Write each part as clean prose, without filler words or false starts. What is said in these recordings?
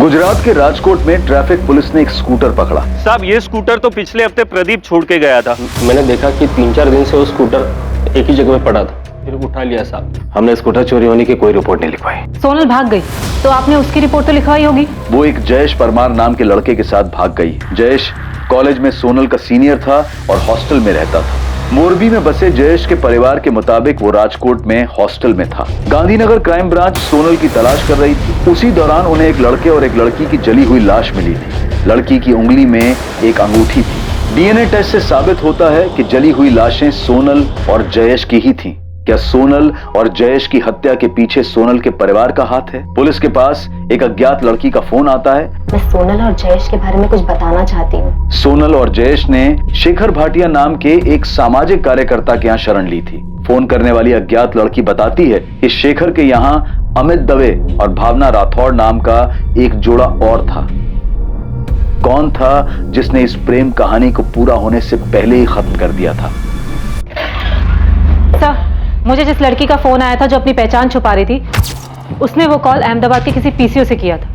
गुजरात के राजकोट में traffic police ने एक स्कूटर पकड़ा। साहब ये स्कूटर तो पिछले हफ्ते प्रदीप छोड़ के गया था। मैंने देखा कि 3-4 दिन से वो स्कूटर एक ही जगह में पड़ा था, फिर उठा लिया साहब। हमने स्कूटर चोरी होने की कोई रिपोर्ट नहीं लिखवाई। सोनल भाग गई तो आपने उसकी रिपोर्ट तो लिखवाई होगी। वो एक जयेश परमार नाम के लड़के के साथ भाग गई। जयेश कॉलेज में सोनल का सीनियर था और हॉस्टल में रहता था। मोरबी में बसे जयेश के परिवार के मुताबिक वो राजकोट में हॉस्टल में था। गांधीनगर क्राइम ब्रांच सोनल की तलाश कर रही थी। उसी दौरान उन्हें एक लड़के और एक लड़की की जली हुई लाश मिली थी। लड़की की उंगली में एक अंगूठी थी। डीएनए टेस्ट से साबित होता है कि जली हुई लाशें सोनल और जयेश की ही थीं। क्या सोनल और जयेश की हत्या के पीछे सोनल के परिवार का हाथ है? पुलिस के पास एक अज्ञात लड़की का फोन आता है। मैं सोनल और जयेश के बारे में कुछ बताना चाहती हूँ। सोनल और जयेश ने शेखर भाटिया नाम के एक सामाजिक कार्यकर्ता के यहाँ शरण ली थी। फोन करने वाली अज्ञात लड़की बताती है कि शेखर के यहाँ अमित दवे और भावना राठौड़ नाम का एक जोड़ा और था। कौन था जिसने इस प्रेम कहानी को पूरा होने से पहले ही खत्म कर दिया था? सर, मुझे जिस लड़की का फोन आया था जो अपनी पहचान छुपा रही थी, उसने वो कॉल अहमदाबाद के किसी पीसीओ से किया था।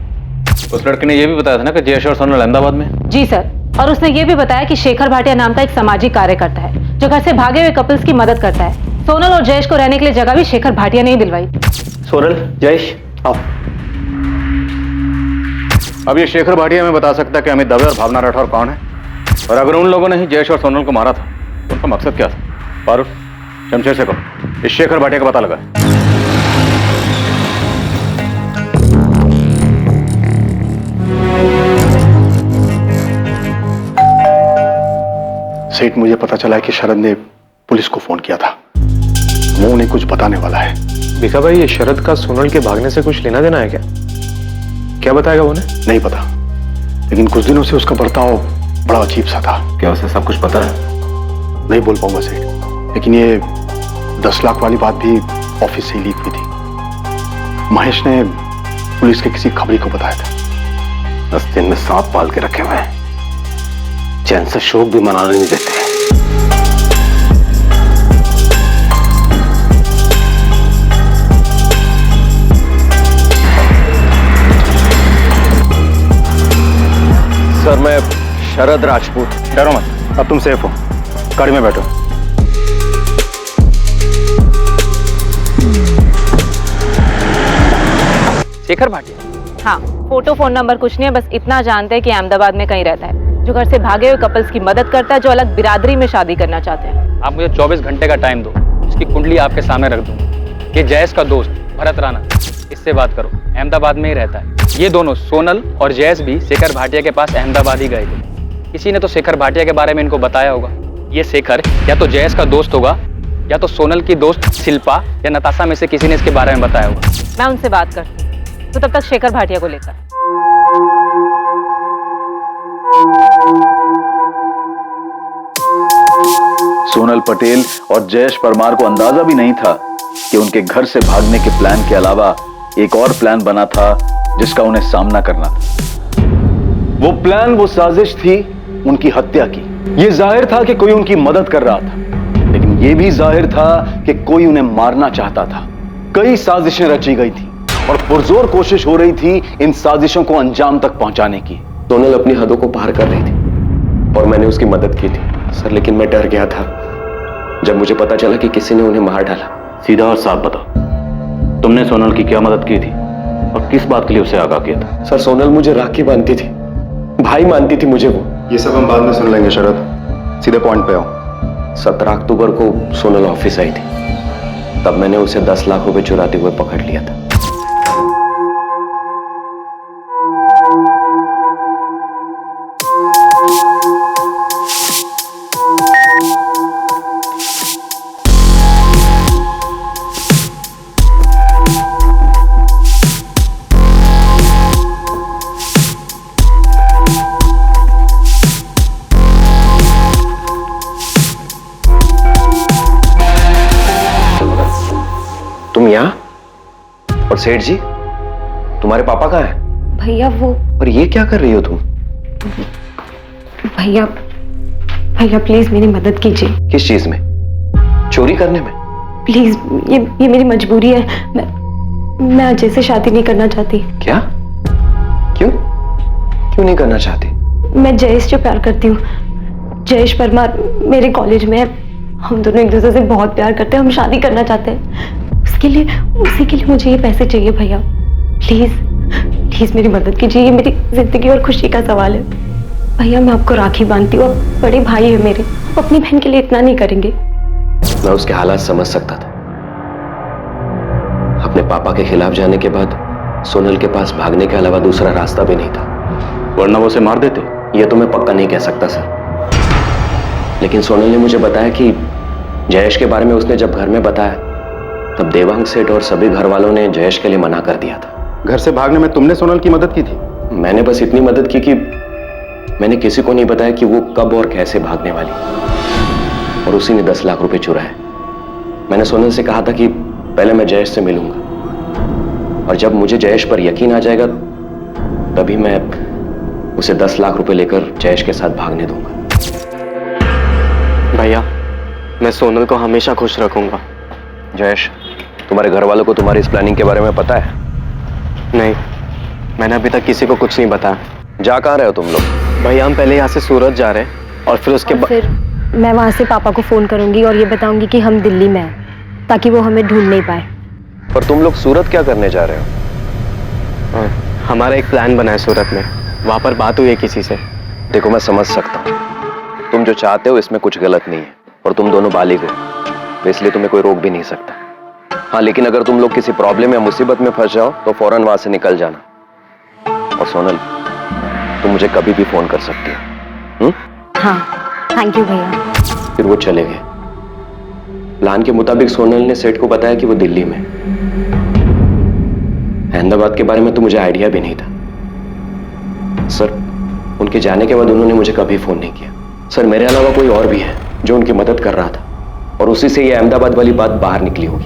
उस लड़के ने यह भी बताया था ना कि जयेश और सोनल अहमदाबाद में। जी सर, और उसने ये भी बताया कि शेखर भाटिया नाम का एक सामाजिक कार्यकर्ता है जो घर से भागे हुए कपल्स की मदद करता है। सोनल और जयेश को रहने के लिए जगह भी शेखर भाटिया ने ही दिलवाई। सोनल, जयेश, आओ। अब ये शेखर भाटिया में बता सकता है कि अमित दवे और भावना राठौर कौन है, और अगर उन लोगों ने ही जयेश और सोनल को मारा था तो उनका मकसद क्या था? फारूक, शमशेर से कहो इस शेखर भाटिया का पता लगा। सेठ, मुझे पता चला है कि शरद ने पुलिस को फोन किया था। वो उन्हें कुछ बताने वाला है। भिखा भाई, ये शरद का सोनल के भागने से कुछ लेना देना है क्या? क्या बताएगा उन्हें? नहीं पता, लेकिन कुछ दिनों से उसका बर्ताव बड़ा अजीब सा था। क्या उसे सब कुछ पता है? नहीं बोल पाऊंगा सेठ, लेकिन ये 10 लाख वाली बात भी ऑफिस से ही लीक हुई थी। महेश ने पुलिस के किसी खबरी को बताया था। 10 दिन में सांप पाल के रखे हुए हैं, चैन से शोक भी मनाने नहीं देते। सर, मैं शरद राजपूत। डरो मत, अब तुम सेफ हो। गाड़ी में बैठो। शेखर भाटिया? हाँ, फोटो फोन नंबर कुछ नहीं है, बस इतना जानते हैं कि अहमदाबाद में कहीं रहता है, जो घर से भागे हुए कपल्स की मदद करता है जो अलग बिरादरी में शादी करना चाहते हैं। आप मुझे 24 घंटे का टाइम दो, इसकी कुंडली आपके सामने रख दूंगा। ये जयेश का दोस्त भरत राणा, इससे बात करो, अहमदाबाद में ही रहता है। ये दोनों सोनल और जयेश भी शेखर भाटिया के पास अहमदाबाद ही गए थे। किसी ने तो शेखर भाटिया के बारे में इनको बताया होगा। ये शेखर या तो जयेश का दोस्त होगा या तो सोनल की दोस्त शिल्पा या नताशा में से किसी ने इसके बारे में बताया होगा। मैं उनसे बात करती हूँ, तो तब तक शेखर भाटिया को लेकर। सोनल पटेल और जयेश परमार को अंदाजा भी नहीं था कि उनके घर से भागने के प्लान के अलावा एक और प्लान बना था जिसका उन्हें सामना करना था। वो प्लान, वो साजिश थी उनकी हत्या की। ये जाहिर था कि कोई उनकी मदद कर रहा था, लेकिन ये भी जाहिर था कि कोई उन्हें मारना चाहता था। कई साजिशें रची गई थी और पुरजोर कोशिश हो रही थी इन साजिशों को अंजाम तक पहुंचाने की। सोनल अपनी हदों को पार कर रही थी और मैंने उसकी मदद की थी सर, लेकिन मैं डर गया था जब मुझे पता चला कि किसी ने उन्हें मार डाला। सीधा और साफ बताओ, तुमने सोनल की क्या मदद की थी और किस बात के लिए उसे आगाह किया था? सर, सोनल मुझे राखी बांधती थी, भाई मानती थी मुझे वो। ये सब हम बाद में सुन लेंगे शरद, सीधे पॉइंट पे आओ। 17 अक्टूबर को सोनल ऑफिस आई थी, तब मैंने उसे 10 लाख रुपए चुराते हुए पकड़ लिया था। तुम यहाँ? और सेठ जी, तुम्हारे पापा कहाँ हैं? भैया वो, और ये क्या कर रही हो तुम? भैया भैया प्लीज मेरी मदद कीजिए। किस चीज में? चोरी करने में? प्लीज, ये मेरी मजबूरी है। मैं अजय से शादी नहीं करना चाहती। क्या? क्यों? क्यों नहीं करना चाहती? मैं जयेश से प्यार करती हूँ। जयेश परमार मेरे कॉलेज में है। हम दोनों एक दूसरे से बहुत प्यार करते हैं। हम शादी करना चाहते हैं। उसी के लिए मुझे ये पैसे चाहिए भैया। प्लीज प्लीज मेरी मदद कीजिए। ये मेरी जिंदगी और खुशी का सवाल है भैया। मैं आपको राखी बांधती हूँ। आप बड़े भाई है मेरे। आप अपनी बहन के लिए इतना नहीं करेंगे? मैं उसके हालात समझ सकता था। अपने पापा के खिलाफ जाने के बाद सोनल के पास भागने के अलावा दूसरा रास्ता भी नहीं था, वरना वो उसे मार देते। ये तो मैं पक्का नहीं कह सकता सर, लेकिन सोनल ने मुझे बताया कि जयेश के बारे में उसने जब घर में बताया तब देवांग सेठ और सभी घर वालों ने जयेश के लिए मना कर दिया था। घर से भागने में तुमने सोनल की मदद की थी? मैंने बस इतनी मदद की कि मैंने किसी को नहीं बताया कि वो कब और कैसे भागने वाली, और उसी ने 10 लाख रुपए चुराए। मैंने सोनल से कहा था कि पहले मैं जयेश से मिलूंगा, और जब मुझे जयेश पर यकीन आ जाएगा तभी मैं उसे 10 लाख रुपए लेकर जयेश के साथ भागने दूंगा। भैया, मैं सोनल को हमेशा खुश रखूंगा। जयेश, तुम्हारे घर वालों को तुम्हारी इस प्लानिंग के बारे में पता है? नहीं, मैंने अभी तक किसी को कुछ नहीं बताया। जा कहाँ रहे हो तुम लोग? भैया, हम पहले यहाँ से सूरत जा रहे हैं और फिर उसके बाद फिर मैं वहाँ से पापा को फोन करूंगी और ये बताऊंगी कि हम दिल्ली में हैं, ताकि वो हमें ढूंढ नहीं पाए। पर तुम लोग सूरत क्या करने जा रहे हो? हमारा एक प्लान बना है सूरत में, वहाँ पर बात हुई है किसी से। देखो, मैं समझ सकता हूँ, तुम जो चाहते हो इसमें कुछ गलत नहीं है, और तुम दोनों बालिग हो, तो इसलिए तुम्हें कोई रोक भी नहीं सकता। हाँ, लेकिन अगर तुम लोग किसी प्रॉब्लम या मुसीबत में फंस जाओ तो फौरन वहां से निकल जाना। और सोनल, तुम मुझे कभी भी फोन कर सकती हो। हाँ, थैंक यू भैया। फिर वो चले गए। प्लान के मुताबिक सोनल ने सेठ को बताया कि वो दिल्ली में। अहमदाबाद के बारे में तो मुझे आइडिया भी नहीं था सर। उनके जाने के बाद उन्होंने मुझे कभी फोन नहीं किया। सर, मेरे अलावा कोई और भी है जो उनकी मदद कर रहा था, और उसी से ये अहमदाबाद वाली बात बाहर निकली होगी,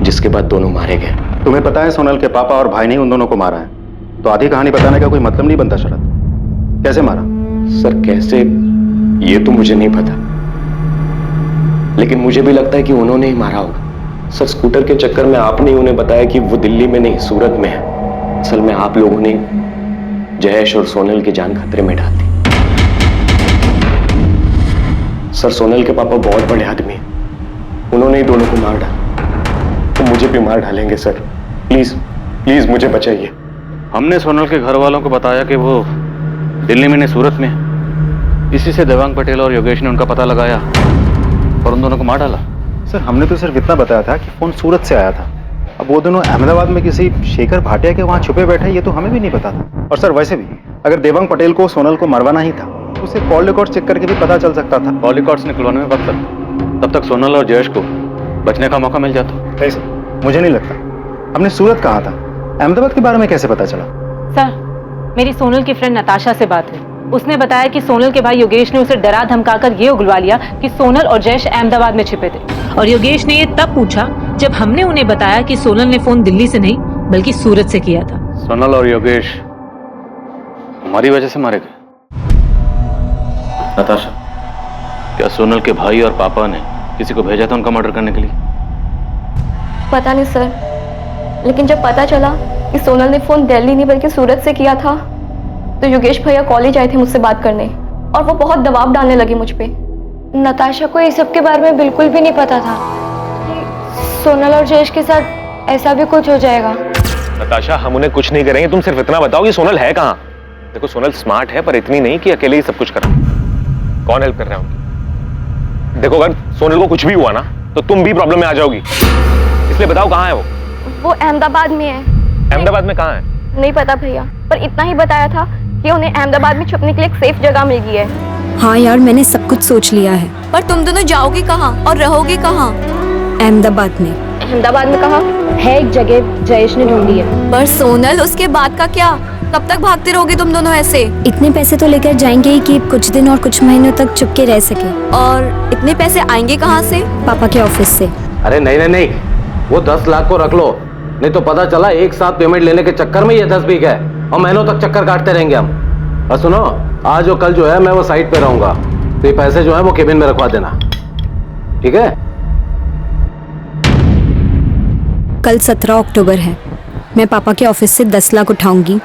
जिसके बाद दोनों मारे गए। तुम्हें पता है सोनल के पापा और भाई ने उन दोनों को मारा है, तो आधी कहानी बताने का कोई मतलब नहीं बनता शरद। कैसे मारा? सर, कैसे ये तो मुझे नहीं पता, लेकिन मुझे भी लगता है कि उन्होंने ही मारा होगा। सर, स्कूटर के चक्कर में आपने उन्हें बताया कि वो दिल्ली में नहीं सूरत में है। असल में आप लोगों ने जयेश और सोनल की जान खतरे में डाल दी। सर, सोनल के पापा बहुत बड़े आदमी हैं, उन्होंने ही दोनों को मार डाला, तो मुझे भी मार डालेंगे। सर, प्लीज प्लीज मुझे बचाइए। हमने सोनल के घर वालों को बताया कि वो दिल्ली में नहीं सूरत में है। इसी से देवांग पटेल और योगेश ने उनका पता लगाया और उन दोनों को मार डाला। सर, हमने तो सिर्फ इतना बताया था कि फोन सूरत से आया था। अब वो दोनों अहमदाबाद में किसी शेखर भाटिया के वहां छुपे बैठे, ये तो हमें भी नहीं पता था। और सर, वैसे भी अगर देवांग पटेल को सोनल को मरवाना ही था तो उसे कॉल रिकॉर्ड चेक करके भी पता चल सकता था। कॉल रिकॉर्ड्स निकलवाने में वक्त लगता, तब तक सोनल और जयेश को बचने का मौका मिल जाता। नहीं सर, मुझे नहीं लगता। हमने सूरत कहा था, अहमदाबाद के बारे में कैसे पता चला? सर, मेरी सोनल की फ्रेंड नताशा से बात हुई। उसने बताया कि सोनल के भाई योगेश ने उसे डरा धमकाकर ये उगलवा लिया कि सोनल और जयेश अहमदाबाद में छिपे थे, और योगेश ने ये तब पूछा जब हमने उन्हें बताया कि सोनल ने फोन दिल्ली से नहीं बल्कि सूरत से किया था। सोनल और योगेश हमारी वजह से मारे गए। नताशा, क्या सोनल के भाई और पापा ने किसी को भेजा था उनका मर्डर करने के लिए? पता नहीं सर, लेकिन जब पता चला कि सोनल ने फोन दिल्ली नहीं बल्कि सूरत से किया था, तो योगेश भैया कॉलेज आए थे मुझसे बात करने, और वो बहुत दबाव डालने लगे मुझ पे। नताशा को इस सब के बारे में बिल्कुल भी नहीं पता था कि सोनल और जयेश के साथ ऐसा भी कुछ हो जाएगा। नताशा, हम उन्हें कुछ नहीं करेंगे, तुम सिर्फ इतना बताओ कि सोनल है कहाँ। देखो, सोनल स्मार्ट है, पर इतनी नहीं कि अकेले ही सब कुछ करा। कौन हेल्प कर रहा है उनकी? देखो, अगर सोनल को कुछ भी हुआ ना तो तुम भी प्रॉब्लम में आ जाओगी, इसलिए बताओ कहाँ है वो? वो अहमदाबाद में है। अहमदाबाद में कहाँ है? नहीं पता भैया, पर इतना ही बताया था कि उन्हें अहमदाबाद में छुपने के लिए एक सेफ जगह मिल गई है। हाँ यार, मैंने सब कुछ सोच लिया है। पर तुम दोनों जाओगे कहाँ और रहोगे कहाँ? अहमदाबाद में। अहमदाबाद में कहाँ? है एक जगह जयेश ने ढूंढी है। पर सोनल, उसके बाद का क्या? कब तक भागते रहोगे तुम दोनों ऐसे? इतने पैसे तो लेकर जाएंगे ही कि कुछ दिन और कुछ महीनों तक चुपके रह सके। और इतने पैसे आएंगे कहाँ से? पापा के ऑफिस से। अरे नहीं नहीं नहीं, वो 10 लाख को रख लो, नहीं तो पता चला एक साथ पेमेंट लेने के चक्कर में ये 10 बिक है और महीनों तक चक्कर काटते रहेंगे हम। और सुनो, आज और कल जो है मैं वो साइट पे रहूंगा, तो ये पैसे जो है वो केबिन में रखवा देना, ठीक है? कल 17 अक्टूबर है। मैं पापा के ऑफिस से 10 लाख उठाऊंगी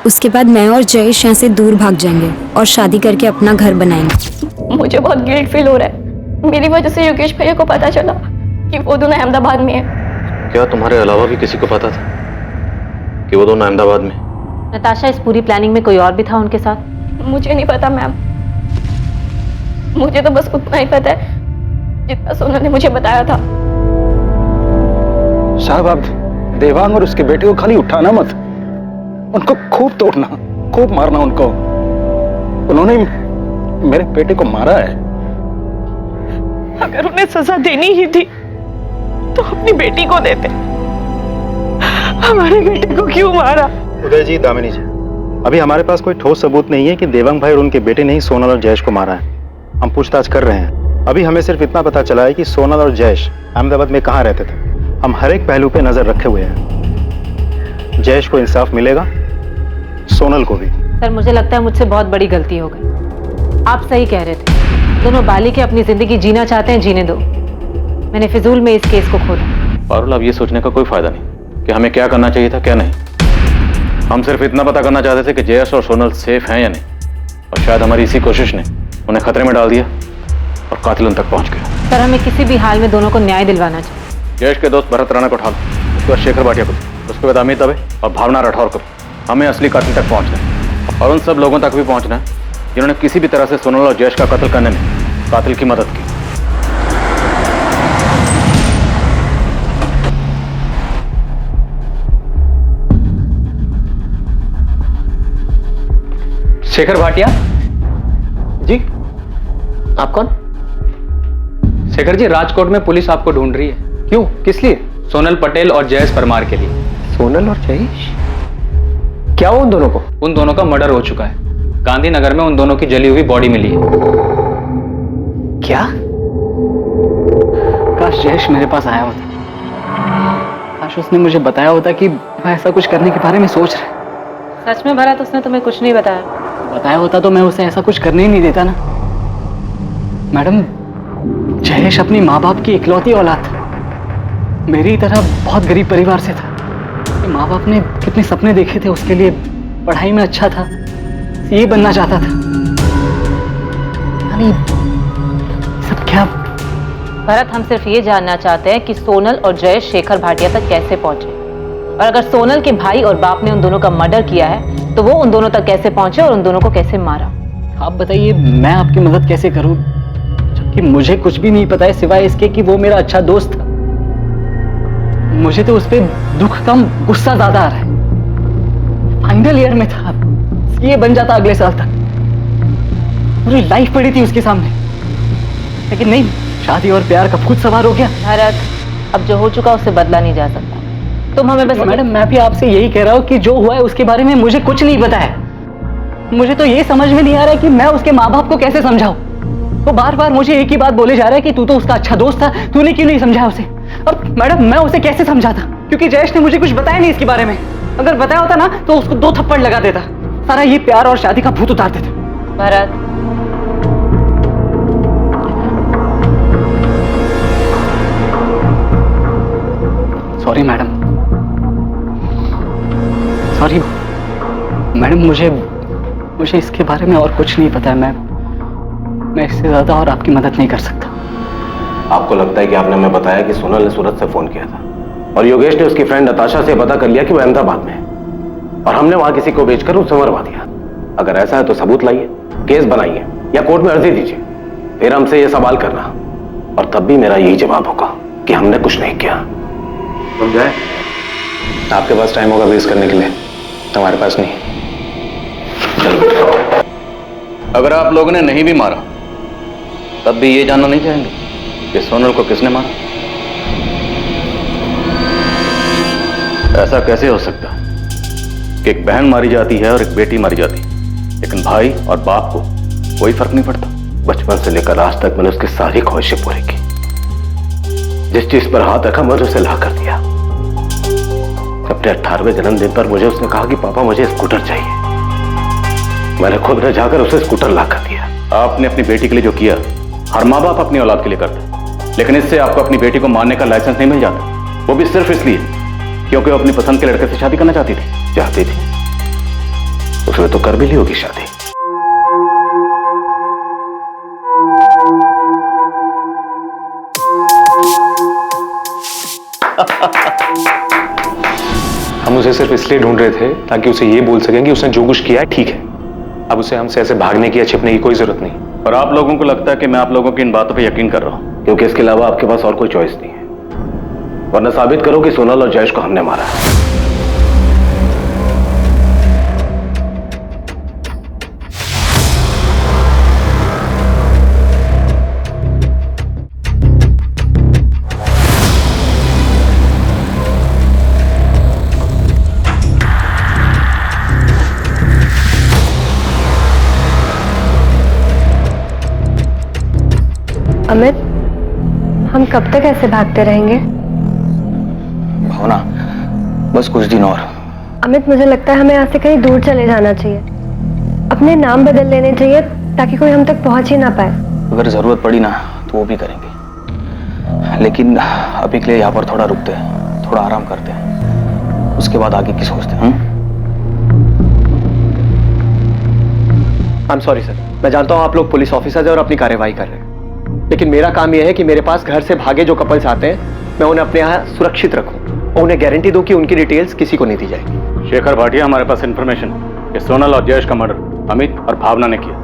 उसके बाद मैं और जयेश यहाँ से दूर भाग जाएंगे और शादी करके अपना घर बनाएंगे। मुझे बहुत गिल्ट फील हो रहा है। मेरी वजह से योगेश भैया को पता चला कि वो दोनों अहमदाबाद में है। क्या तुम्हारे अलावा भी किसी को पता था कि वो दोनों अहमदाबाद में? नताशा, इस पूरी प्लानिंग में कोई और भी था उनके साथ? मुझे नहीं पता मैम, मुझे तो बस उतना ही पता है जितना सोनल ने मुझे बताया था। साहब, आप देवांग और उसके बेटे को खाली उठाना मत, उनको खूब तोड़ना, खूब मारना उनको। उन्होंने मेरे बेटे को मारा है। अगर उन्हें सजा देनी ही थी तो अपनी बेटी को देते, हमारे बेटे को क्यों मारा? उदय जी, दामिनी जी, अभी हमारे पास कोई ठोस सबूत नहीं है कि देवांग भाई और उनके बेटे ने ही सोनल और जयेश को मारा है। हम पूछताछ कर रहे हैं। अभी हमें सिर्फ इतना पता चला है कि सोनल और जयेश अहमदाबाद में कहाँ रहते थे। हम हर एक पहलू पे नजर रखे हुए हैं। जयेश को इंसाफ मिलेगा, सोनल को भी। सर, मुझे लगता है मुझसे बहुत बड़ी गलती हो गई। आप सही कह रहे थे, दोनों बालिके अपनी जिंदगी जीना चाहते हैं, जीने दो। मैंने फिजूल में इस केस को खोला। पारुल, अब ये सोचने का कोई फायदा नहीं कि हमें क्या करना चाहिए था, क्या नहीं। हम सिर्फ इतना पता करना चाहते थे कि जयेश और सोनल सेफ हैं या नहीं, और शायद हमारी इसी कोशिश ने उन्हें खतरे में डाल दिया और कातिल उन तक पहुंच गया। सर, हमें किसी भी हाल में दोनों को न्याय दिलवाना चाहिए। जयेश के दोस्त भरत राणा को उठा लो, उसके बाद शेखर भाटिया को, उसके बाद अमित दवे और भावना राठौर को। हमें असली कातिल तक पहुंचना है और उन सब लोगों तक भी पहुंचना है जिन्होंने किसी भी तरह से सोनल और जयेश का कत्ल करने में कातिल की मदद की। शेखर भाटिया जी, आप कौन? शेखर जी, राजकोट में पुलिस आपको ढूंढ रही है। क्यों, किस लिए? सोनल पटेल और जयेश परमार के लिए। सोनल और जयेश? क्या उन दोनों को? उन दोनों का मर्डर हो चुका है। गांधीनगर में उन दोनों की जली हुई बॉडी मिली है। क्या? काश जयेश मेरे पास आया होता, काश उसने मुझे बताया होता कि वह ऐसा कुछ करने के बारे में सोच रहा है। सच में भरत, उसने तुम्हें कुछ नहीं बताया? बताया होता तो मैं उसे ऐसा कुछ करने ही नहीं देता ना। मैडम, जयेश अपनी माँ बाप की इकलौती औलाद था। मेरी तरह बहुत गरीब परिवार से था। माँ बाप ने कितने सपने देखे थे उसके लिए, पढ़ाई में अच्छा था, ये बनना चाहता था। यानी सब क्या? भरत, हम सिर्फ ये जानना चाहते हैं कि सोनल और जयेश शेखर भाटिया तक कैसे पहुंचे, और अगर सोनल के भाई और बाप ने उन दोनों का मर्डर किया है तो वो उन दोनों तक कैसे पहुंचे और उन दोनों को कैसे मारा। आप बताइए, मैं आपकी मदद कैसे करूं जबकि मुझे कुछ भी नहीं पता है सिवाय इसके कि वो मेरा अच्छा दोस्त था। मुझे तो उस पर दुख कम गुस्सा ज्यादा आ रहा है। फाइनल ईयर में था, ये बन जाता अगले साल तक। पूरी लाइफ पड़ी थी उसके सामने, लेकिन नहीं, शादी और प्यार का भूत सवार हो गया। भरत, अब जो हो चुका उससे बदला नहीं जा सकता। तुम हमें बस। मैडम, मैं भी आपसे यही कह रहा हूँ कि जो हुआ है उसके बारे में मुझे कुछ नहीं पता है। मुझे तो ये समझ में नहीं आ रहा है कि मैं उसके माँ बाप को कैसे समझाऊं। वो बार बार मुझे एक ही बात बोले जा रहा है कि तू तो उसका अच्छा दोस्त था, तूने क्यों नहीं समझाया उसे। और मैडम, मैं उसे कैसे समझाता, क्योंकि जयेश ने मुझे कुछ बताया नहीं इसके बारे में। अगर बताया होता ना तो उसको 2 थप्पड़ लगा देता, सारा ये प्यार और शादी का भूत उतार देता। Bharat, sorry madam, sorry madam, मुझे इसके बारे में और कुछ नहीं पता है। मैं इससे ज्यादा और आपकी मदद नहीं कर सकता। आपको लगता है कि आपने हमें बताया कि सोनल ने सूरत से फोन किया था और योगेश ने उसकी फ्रेंड नताशा से पता कर लिया कि वो अहमदाबाद में है, और हमने वहां किसी को बेचकर उसे मरवा दिया। अगर ऐसा है तो सबूत लाइए, केस बनाइए या कोर्ट में अर्जी दीजिए, फिर हमसे ये सवाल करना, और तब भी मेरा यही जवाब होगा कि हमने कुछ नहीं किया। समझाए? आपके पास टाइम होगा बेस करने के लिए, हमारे पास नहीं। चलो, अगर आप लोगों ने नहीं भी मारा तब भी ये जानना नहीं चाहेंगे कि सोनल को किसने मारा? ऐसा कैसे हो सकता कि एक बहन मारी जाती है और एक बेटी मारी जाती है, लेकिन भाई और बाप को कोई फर्क नहीं पड़ता? बचपन से लेकर आज तक मैंने उसकी सारी ख्वाहिशें पूरी की। जिस चीज पर हाथ रखा मैंने उसे ला कर दिया। अपने 18वें जन्मदिन पर मुझे उसने कहा कि पापा मुझे स्कूटर चाहिए। मैंने खुद न जाकर उसे स्कूटर ला कर दिया। आपने अपनी बेटी के लिए जो किया हर माँ बाप अपनी औलाद के लिए करते, लेकिन इससे आपको अपनी बेटी को मारने का लाइसेंस नहीं मिल जाता, वो भी सिर्फ इसलिए क्योंकि वो अपनी पसंद के लड़के से शादी करना चाहती थी। उसने तो कर भी ली होगी शादी। हम उसे सिर्फ इसलिए ढूंढ रहे थे ताकि उसे ये बोल सकें कि उसने जो कुछ किया है ठीक है। अब उसे हमसे ऐसे भागने की या छिपने की कोई जरूरत नहीं। और आप लोगों को लगता है कि मैं आप लोगों की इन बातों पे यकीन कर रहा हूं, क्योंकि इसके अलावा आपके पास और कोई चॉइस नहीं है। वरना साबित करो कि सोनल और जयेश को हमने मारा है। अमित, हम कब तक ऐसे भागते रहेंगे? भावना, बस कुछ दिन और। अमित, मुझे लगता है हमें यहाँ से कहीं दूर चले जाना चाहिए। अपने नाम बदल लेने चाहिए ताकि कोई हम तक पहुंच ही ना पाए। अगर जरूरत पड़ी ना तो वो भी करेंगे, लेकिन अभी के लिए यहाँ पर थोड़ा रुकते हैं, थोड़ा आराम करते हैं, उसके बाद आगे की सोचते हैं। आई एम सॉरी सर, मैं जानता हूँ आप लोग पुलिस ऑफिसर्स हैं और अपनी कार्यवाही कर रहे हैं, लेकिन मेरा काम यह है कि मेरे पास घर से भागे जो कपल्स आते हैं मैं उन्हें अपने यहाँ सुरक्षित रखूं और उन्हें गारंटी दूं कि उनकी डिटेल्स किसी को नहीं दी जाएगी। शेखर भाटिया, हमारे पास इंफॉर्मेशन कि सोनल और जयेश का मर्डर अमित और भावना ने किया।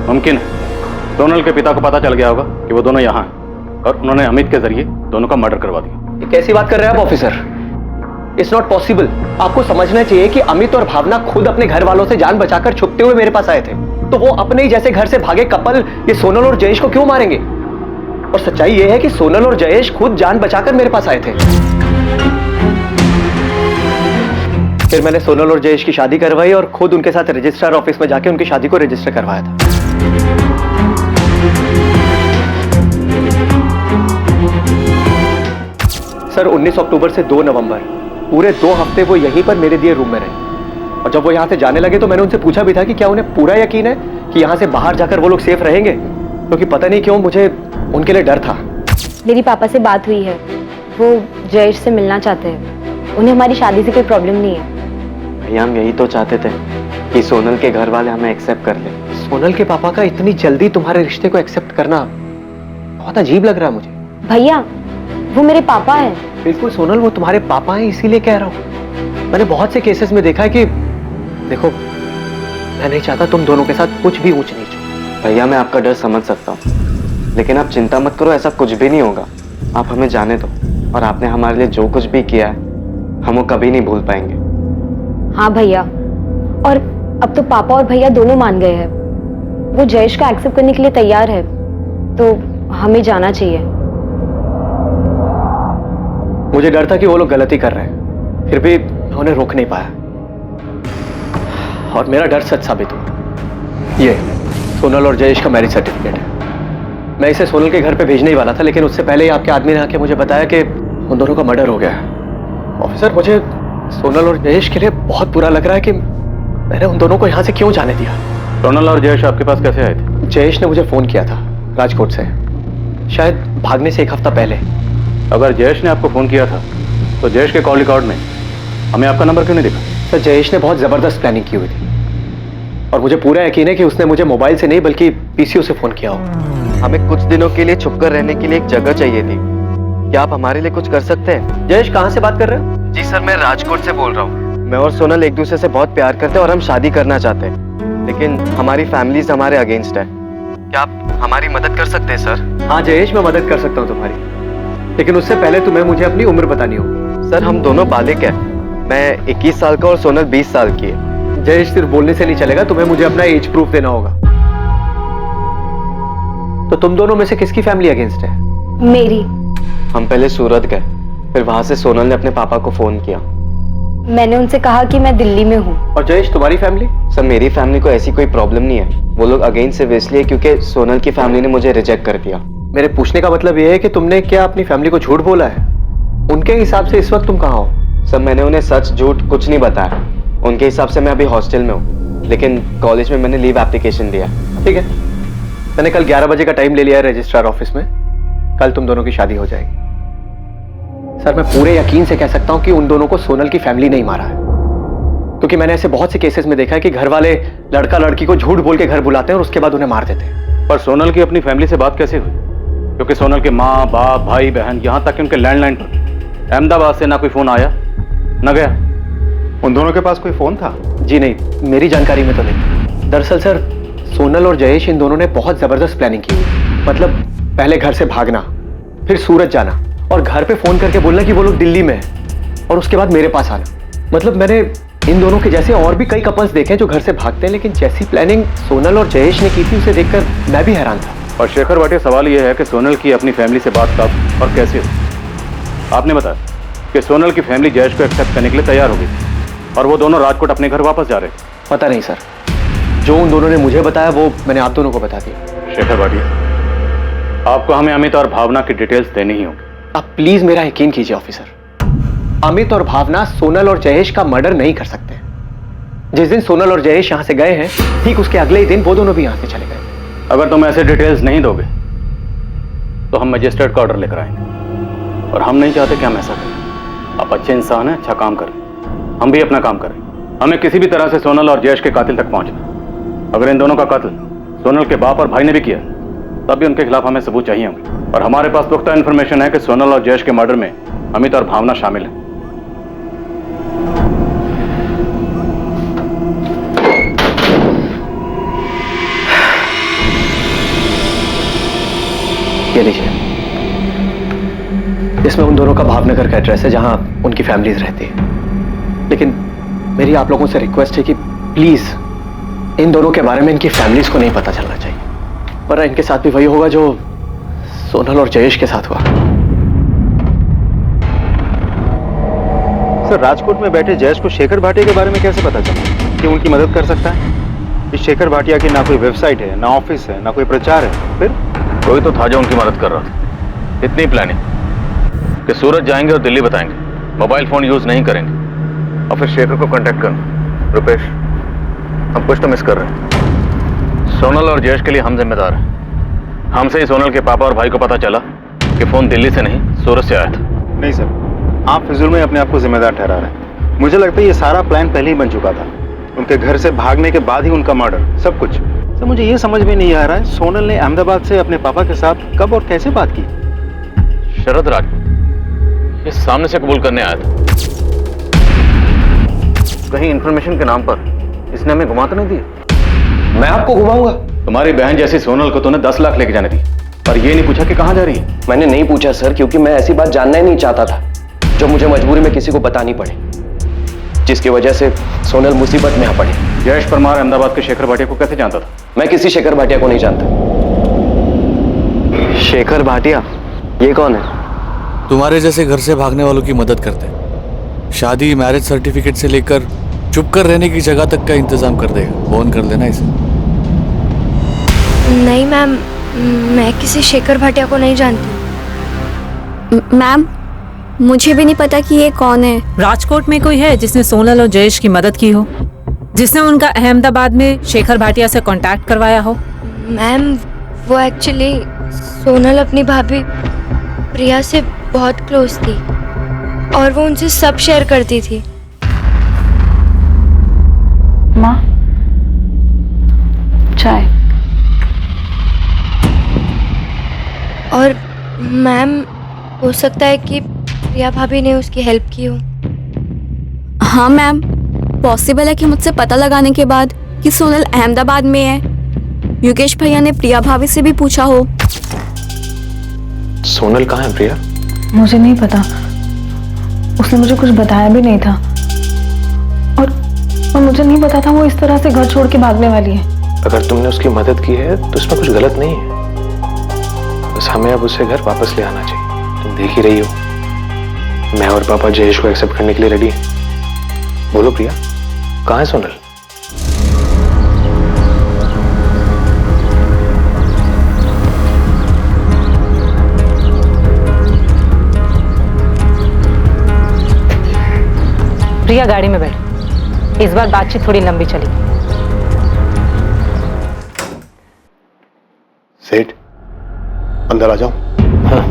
मुमकिन है सोनल के पिता को पता चल गया होगा कि वो दोनों यहाँ हैं और उन्होंने अमित के जरिए दोनों का मर्डर करवा दिया। ये कैसी बात कर रहे हैं आप ऑफिसर? It's not possible. आपको समझना चाहिए कि अमित और भावना खुद अपने घर वालों से जान बचाकर छुपते हुए मेरे पास आए थे, तो वो अपने ही जैसे घर से भागे कपल ये सोनल और जयेश को क्यों मारेंगे? और सच्चाई ये है कि सोनल और जयेश खुद जान बचाकर मेरे पास आए थे। फिर मैंने सोनल और जयेश की शादी करवाई और खुद उनके साथ रजिस्ट्रार ऑफिस में जाके उनकी शादी को रजिस्टर करवाया था। सर 19 अक्टूबर से 2 नवंबर पूरे 2 हफ्ते वो यहीं पर मेरे दिए रूम में रहे, और जब वो यहाँ से जाने लगे तो मैंने उनसे पूछा भी था कि क्या उन्हें पूरा यकीन है कि यहाँ से बाहर जाकर वो लोग सेफ रहेंगे, क्योंकि पता नहीं क्यों मुझे उनके लिए डर था। मेरी पापा से बात हुई है, वो जयेश से मिलना चाहते हैं। उन्हें हमारी शादी से कोई प्रॉब्लम नहीं है। भैया हम यही तो चाहते थे कि सोनल के घर वाले हमें एक्सेप्ट कर लें। सोनल के पापा का इतनी जल्दी तुम्हारे रिश्ते को एक्सेप्ट करना बहुत अजीब लग रहा है मुझे। भैया वो मेरे पापा हैं। बिल्कुल सोनल, वो तुम्हारे पापा हैं, इसीलिए कह रहा हूँ। मैंने बहुत से केसेस में देखा है कि देखो, मैं नहीं चाहता तुम दोनों के साथ कुछ भी ऊंच नीच हो। भैया मैं आपका डर समझ सकता हूँ, लेकिन आप चिंता मत करो, ऐसा कुछ भी नहीं होगा। आप हमें जाने दो, और आपने हमारे लिए जो कुछ भी किया है हम वो कभी नहीं भूल पाएंगे। हाँ भैया, और अब तो पापा और भैया दोनों मान गए हैं। वो जयेश का एक्सेप्ट करने के लिए तैयार है, तो हमें जाना चाहिए। मुझे डर था कि वो लोग गलती कर रहे हैं, फिर भी मैं उन्हें रोक नहीं पाया, और मेरा डर सच साबित हुआ। ये सोनल और जयेश का मैरिज सर्टिफिकेट है। मैं इसे सोनल के घर पे भेजने ही वाला था, लेकिन उससे पहले ही आपके आदमी ने आके मुझे बताया कि उन दोनों का मर्डर हो गया है। ऑफिसर, मुझे सोनल और जयेश के लिए बहुत बुरा लग रहा है कि मैंने उन दोनों को यहाँ से क्यों जाने दिया। सोनल और जयेश आपके पास कैसे आए थे? जयेश ने मुझे फोन किया था राजकोट से, शायद भागने से 1 हफ्ता पहले। अगर जयेश ने आपको फोन किया था तो जयेश के कॉल रिकॉर्ड में हमें आपका नंबर क्यों नहीं दिखा? सर, जयेश ने बहुत जबरदस्त प्लानिंग की हुई थी, और मुझे पूरा यकीन है कि उसने मुझे मोबाइल से नहीं बल्कि पीसीओ से फोन किया हो। हमें कुछ दिनों के लिए छुपकर रहने के लिए एक जगह चाहिए थी। क्या आप हमारे लिए कुछ कर सकते हैं? जयेश, कहाँ से बात कर रहे हो? जी सर, मैं राजकोट से बोल रहा हूँ। मैं और सोनल एक दूसरे से बहुत प्यार करते हैं और हम शादी करना चाहते हैं, लेकिन हमारी फैमिलीज हमारे अगेंस्ट है। क्या आप हमारी मदद कर सकते हैं सर? हाँ जयेश, मैं मदद कर सकता हूँ तुम्हारी, लेकिन उससे पहले तुम्हें मुझे अपनी उम्र बतानी होगी। सर, हम दोनों बालिग हैं। मैं 21 साल का और सोनल 20 साल की है। जयेश, सिर्फ बोलने से नहीं चलेगा, तुम्हें मुझे अपना एज प्रूफ देना होगा। तो तुम दोनों में से किसकी फैमिली अगेंस्ट है? मेरी। हम पहले सूरत गए, फिर वहां से सोनल ने अपने पापा को फोन किया। मैंने उनसे कहा कि मैं दिल्ली में हूँ। और जयेश, तुम्हारी फैमिली? सर, मेरी फैमिली को ऐसी कोई प्रॉब्लम नहीं है। वो लोग अगेंस्ट सिर्फ इसलिए क्योंकि सोनल की फैमिली ने मुझे रिजेक्ट कर दिया। मेरे पूछने का मतलब ये है कि तुमने क्या अपनी फैमिली को झूठ बोला है? उनके हिसाब से इस वक्त तुम कहाँ हो? सर, मैंने उन्हें सच झूठ कुछ नहीं बताया। उनके हिसाब से मैं अभी हॉस्टल में हूँ, लेकिन कॉलेज में मैंने लीव एप्लीकेशन दिया। ठीक है, मैंने कल 11 बजे का टाइम ले लिया है रजिस्ट्रार ऑफिस में। कल तुम दोनों की शादी हो जाएगी। सर, मैं पूरे यकीन से कह सकता हूँ कि उन दोनों को सोनल की फैमिली नहीं मारा है। क्योंकि मैंने ऐसे बहुत से केसेस में देखा है कि घर वाले लड़का लड़की को झूठ बोल के घर बुलाते हैं और उसके बाद उन्हें मार देते हैं। पर सोनल की अपनी फैमिली से बात कैसे हुई? क्योंकि सोनल के माँ बाप भाई बहन यहां तक कि उनके लैंडलाइन पर अहमदाबाद से ना कोई फोन आया न गया। उन दोनों के पास कोई फोन था? जी नहीं, मेरी जानकारी में तो नहीं। दरअसल सर, सोनल और जयेश इन दोनों ने बहुत जबरदस्त प्लानिंग की हुई। मतलब पहले घर से भागना, फिर सूरत जाना और घर पे फोन करके बोलना कि वो लोग दिल्ली में हैं और उसके बाद मेरे पास आना। मतलब मैंने इन दोनों के जैसे और भी कई कपल्स देखे हैं जो घर से भागते हैं, लेकिन जैसी प्लानिंग सोनल और जयेश ने की थी उसे देखकर मैं भी हैरान था। और शेखर भाटिया, सवाल यह है कि सोनल की अपनी फैमिली से बात कब और कैसे हुई? आपने बताया कि सोनल की फैमिली जयेश को एक्सेप्ट करने के लिए तैयार हो गई और वो दोनों राजकोट अपने घर वापस जा रहे थे। पता नहीं सर, जो उन दोनों ने मुझे बताया वो मैंने आप दोनों को बता दिया। शेखर भाटिया, आपको हमें अमित और भावना की डिटेल्स देनी ही होगी। आप प्लीज मेरा यकीन कीजिए ऑफिसर, अमित और भावना सोनल और जयेश का मर्डर नहीं कर सकते। जिस दिन सोनल और जयेश यहां से गए हैं, ठीक उसके अगले ही दिन वो दोनों भी यहां से चले गए। अगर तुम ऐसे डिटेल्स नहीं दोगे तो हम मजिस्ट्रेट का ऑर्डर लेकर आएंगे और हम नहीं चाहते कि हम ऐसा करें। आप अच्छे इंसान हैं, अच्छा काम करें, हम भी अपना काम करें। हमें किसी भी तरह से सोनल और जयेश के कातिल तक पहुंचना। अगर इन दोनों का कत्ल सोनल के बाप और भाई ने भी किया तब भी उनके खिलाफ हमें सबूत चाहिए होंगे। और हमारे पास पुख्ता इन्फॉर्मेशन है कि सोनल और जयेश के मर्डर में अमित और भावना शामिल हैं। ये लीजिए, इसमें उन दोनों का भावनगर का एड्रेस है जहां उनकी फैमिलीज रहती है। लेकिन मेरी आप लोगों से रिक्वेस्ट है कि प्लीज इन दोनों के बारे में इनकी फैमिलीज को नहीं पता चलना चाहिए, वरना इनके साथ भी वही होगा जो सोनल और जयेश के साथ हुआ। सर, राजकोट में बैठे जयेश को शेखर भाटिया के बारे में कैसे पता चला कि उनकी मदद कर सकता है? इस शेखर भाटिया की ना कोई वेबसाइट है, ना ऑफिस है, ना कोई प्रचार है। फिर कोई तो था जो उनकी मदद कर रहा था। इतनी प्लानिंग कि सूरत जाएंगे और दिल्ली बताएंगे, मोबाइल फोन यूज नहीं करेंगे और फिर शेखर को कांटेक्ट करना। रुपेश, हम कुछ तो मिस कर रहे हैं। सोनल और जयेश के लिए हम जिम्मेदार हैं। हमसे ही सोनल के पापा और भाई को पता चला कि फोन दिल्ली से नहीं सूरत से आया था। नहीं सर, आप फिजूल में अपने आप को जिम्मेदार ठहरा रहे हैं। मुझे लगता है ये सारा प्लान पहले ही बन चुका था। उनके घर से भागने के बाद ही उनका मर्डर, सब कुछ। सर, मुझे ये समझ में नहीं आ रहा है सोनल ने अहमदाबाद से अपने पापा के साथ कब और कैसे बात की? शरद राजपूत ये सामने से कबूल करने आया था। कहीं इंफॉर्मेशन के नाम पर इसने हमें घुमा तो नहीं दिया? मैं आपको घुमाऊंगा? तुम्हारी बहन जैसी सोनल को तूने 10 लाख लेके जाने दी, पर ये नहीं पूछा कि कहां जा रही है। मैंने नहीं पूछा सर, क्योंकि मैं ऐसी बात जानना ही नहीं चाहता था जो मुझे मजबूरी में किसी को बतानी पड़े, जिसकी वजह से सोनल मुसीबत में आ पड़े। जयेश परमार अहमदाबाद के शेखर भाटिया को कैसे जानता था? मैं किसी शेखर भाटिया को नहीं जानता। शेखर भाटिया ये कौन है? तुम्हारे जैसे घर से भागने वालों की मदद करते हैं। शादी, मैरिज सर्टिफिकेट से लेकर चुप कर रहने की जगह तक का इंतजाम कर देगा। फोन कर लेना इसे। नहीं मैम, मैं किसी शेखर भाटिया को नहीं जानती। मैम, मुझे भी नहीं पता कि ये कौन है। राजकोट में कोई है जिसने सोनल और जयेश की मदद की हो, जिसने उनका अहमदाबाद में शेखर भाटिया से कांटेक्ट करवाया हो? मैम, वो एक्चुअली सोनल अपनी भाभी प्रिया से बहुत क्लोज थी और वो उनसे सब शेयर करती थी। माँ, चाय। और मैम, हो सकता है कि प्रिया भाभी ने उसकी हेल्प की हो। हाँ मैम, पॉसिबल है कि मुझसे पता लगाने के बाद कि सोनल अहमदाबाद में है, योगेश भैया ने प्रिया भाभी से भी पूछा हो। सोनल कहाँ है प्रिया? मुझे नहीं पता, उसने मुझे कुछ बताया भी नहीं था और मुझे नहीं पता था वो इस तरह से घर छोड़ के भागने वाली है। अगर तुमने उसकी मदद की है तो इसमें कुछ गलत नहीं है। बस हमें अब उसे घर वापस ले आना चाहिए। तुम देख ही रही हो, मैं और पापा जयेश को एक्सेप्ट करने के लिए रेडी हैं। बोलो प्रिया, कहाँ है सोनल? प्रिया, गाड़ी में बैठ। इस बार बातचीत थोड़ी लंबी चली। सेठ, अंदर आ जाओ। हाँ।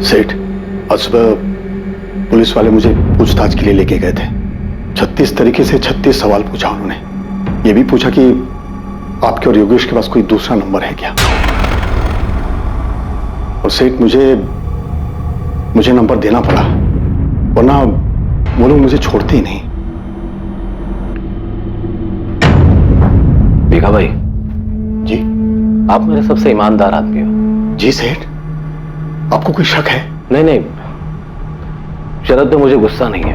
सेठ, आज सुबह पुलिस वाले मुझे पूछताछ के लिए लेके गए थे। 36 तरीके से 36 सवाल पूछा उन्होंने। ये भी पूछा कि आपके और योगेश के पास कोई दूसरा नंबर है क्या। और सेठ मुझे नंबर देना पड़ा, वरना वो लोग मुझे छोड़ते ही नहीं। भीखा भाई जी, आप मेरे सबसे ईमानदार आदमी हो। जी सेठ, आपको कोई शक है? नहीं नहीं, शरद पे मुझे गुस्सा नहीं है।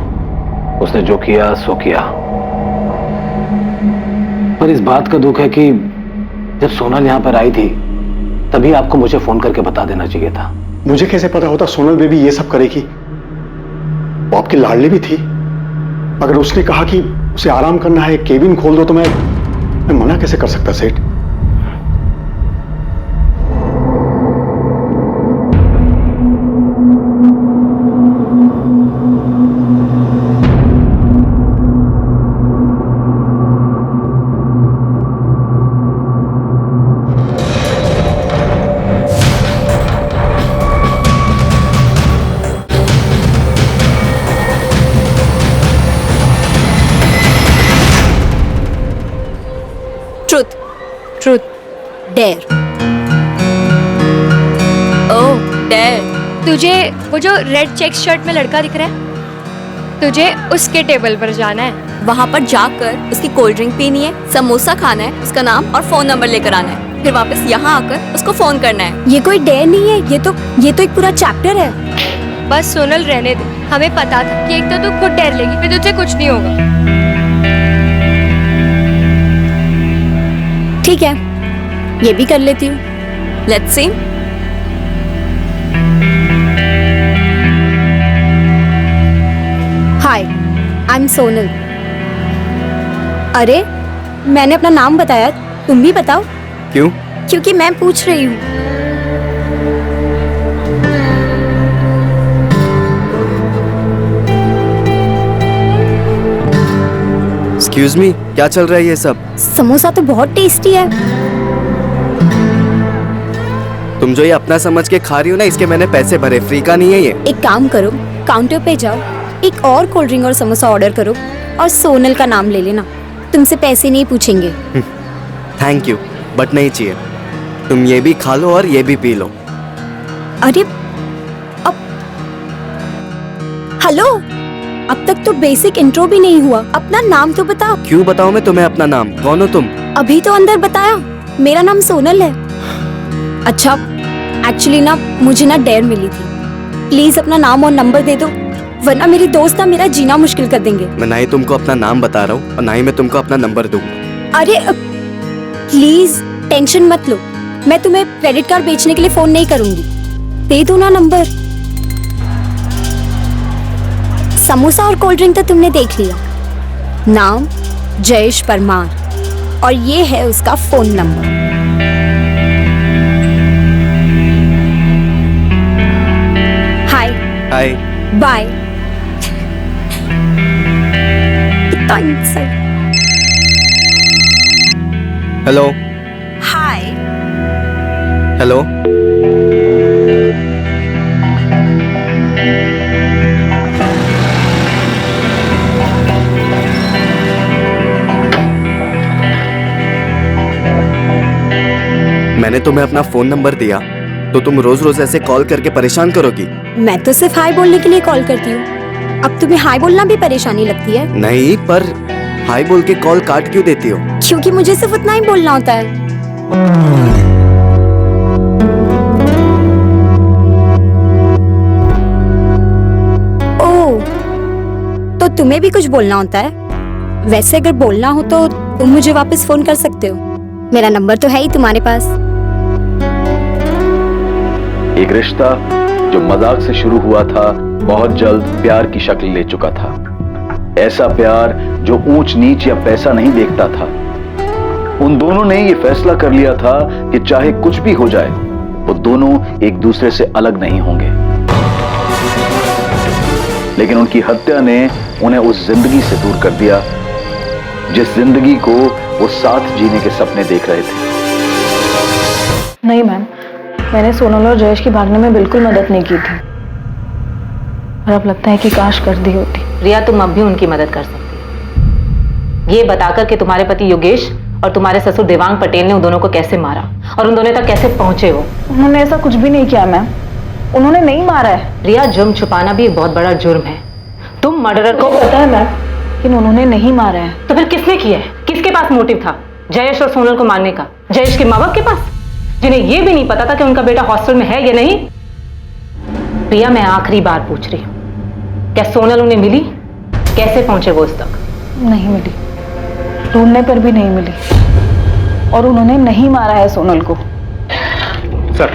उसने जो किया सो किया, पर इस बात का दुख है कि जब सोनल यहां पर आई थी तभी आपको मुझे फोन करके बता देना चाहिए था। मुझे कैसे पता होता सोनल बेबी ये सब करेगी? वो आपकी लाडली भी थी। अगर उसने कहा कि उसे आराम करना है, केबिन खोल दो, तो मैं मना कैसे कर सकता सेठ? Truth, dare. Oh dare. तुझे वो जो रेड चेक शर्ट में लड़का दिख रहा है, तुझे उसके टेबल पर जाना है। वहाँ पर जाकर उसकी कोल्ड ड्रिंक पीनी है, समोसा खाना है, उसका नाम और फोन नंबर लेकर आना है, फिर वापस यहाँ आकर उसको फोन करना है। ये कोई डेयर नहीं है, ये तो एक पूरा चैप्टर है। बस सोनल रहने दे, हमें पता था कि एक तो तू खुद डेर लेगी, फिर तुझसे कुछ नहीं होगा। ठीक है, ये भी कर लेती हूँ। Let's see. Hi, I am Sonal. अरे मैंने अपना नाम बताया, तुम भी बताओ। क्यों? क्योंकि मैं पूछ रही हूँ। एक्सक्यूज मी, क्या चल रहा है ये सब? समोसा तो बहुत टेस्टी है। तुम जो ये अपना समझ के खा रही हो ना, इसके मैंने पैसे भरे, फ्री का नहीं है ये। एक काम करो, काउंटर पे जाओ, एक और कोल्ड ड्रिंक और समोसा ऑर्डर करो और सोनल का नाम ले लेना, तुमसे पैसे नहीं पूछेंगे। थैंक यू, बट नहीं चाहिए। तुम ये भी खा लो और ये भी पी लो। अरे अब हेलो, अब तक तो बेसिक इंट्रो भी नहीं हुआ, अपना नाम तो बताओ। क्यों बताऊं मैं तुम्हें अपना नाम? कौन हो तुम? अभी तो अंदर बताया, मेरा नाम सोनल है। अच्छा, एक्चुअली ना मुझे ना डेयर मिली थी, प्लीज अपना नाम और नंबर दे दो, वरना मेरी दोस्त ना मेरा जीना मुश्किल कर देंगे। मैं ना ही तुमको अपना नाम बता रहा हूँ और ना ही मैं तुमको अपना नंबर दूंगा। अरे प्लीज टेंशन मत लो, मैं तुम्हें क्रेडिट कार्ड बेचने के लिए फोन नहीं करूंगी, दे दो ना नंबर। समोसा और कोल्ड ड्रिंक तो तुमने देख लिया, नाम जयेश परमार और ये है उसका फोन नंबर। हाय हाय बाय। कितना इंसल्ट। Hello hi hello. मैंने तुम्हें अपना फोन नंबर दिया तो तुम रोज रोज ऐसे कॉल करके परेशान करोगी? मैं तो सिर्फ हाय बोलने के लिए कॉल करती हूँ, अब तुम्हें हाय बोलना भी परेशानी लगती है? नहीं, पर हाय बोल के कॉल काट क्यों देती हो? क्योंकि मुझे सिर्फ उतना ही बोलना होता है। ओह, तो तुम्हें भी कुछ बोलना होता है? वैसे अगर बोलना हो तो तुम मुझे वापस फोन कर सकते हो, मेरा नंबर तो है ही तुम्हारे पास। एक रिश्ता जो मजाक से शुरू हुआ था बहुत जल्द प्यार की शक्ल ले चुका था। ऐसा प्यार जो ऊंच नीच या पैसा नहीं देखता था। उन दोनों ने ये फैसला कर लिया था कि चाहे कुछ भी हो जाए वो दोनों एक दूसरे से अलग नहीं होंगे। लेकिन उनकी हत्या ने उन्हें उस जिंदगी से दूर कर दिया जिस जिंदगी को वो साथ जीने के सपने देख रहे थे। नहीं मैम, मैंने सोनल और जयेश की भागने में बिल्कुल मदद नहीं की थी। और अब लगता है कि काश कर दी होती। रिया, तुम अब भी उनकी मदद कर सकती हो। ये बताकर कि तुम्हारे पति योगेश और तुम्हारे ससुर देवांग पटेल ने उन दोनों को कैसे मारा और उन दोनों तक कैसे पहुंचे हो। उन्होंने ऐसा कुछ भी नहीं किया मैम, उन्होंने नहीं मारा है। रिया, जुर्म छुपाना भी एक बहुत बड़ा जुर्म है। तुम मर्डरर को पता है मैम, लेकिन उन्होंने नहीं मारा है। तो फिर किसने किया है? किसके पास मोटिव था जयेश और सोनल को मारने का? जयेश के माँ बाप के पास, जिन्हें यह भी नहीं पता था कि उनका बेटा हॉस्टल में है या नहीं। प्रिया, मैं आखिरी बार पूछ रही हूँ, क्या सोनल उन्हें मिली? कैसे पहुंचे वो उस तक? नहीं मिली, ढूंढने पर भी नहीं मिली, और उन्होंने नहीं मारा है सोनल को। सर,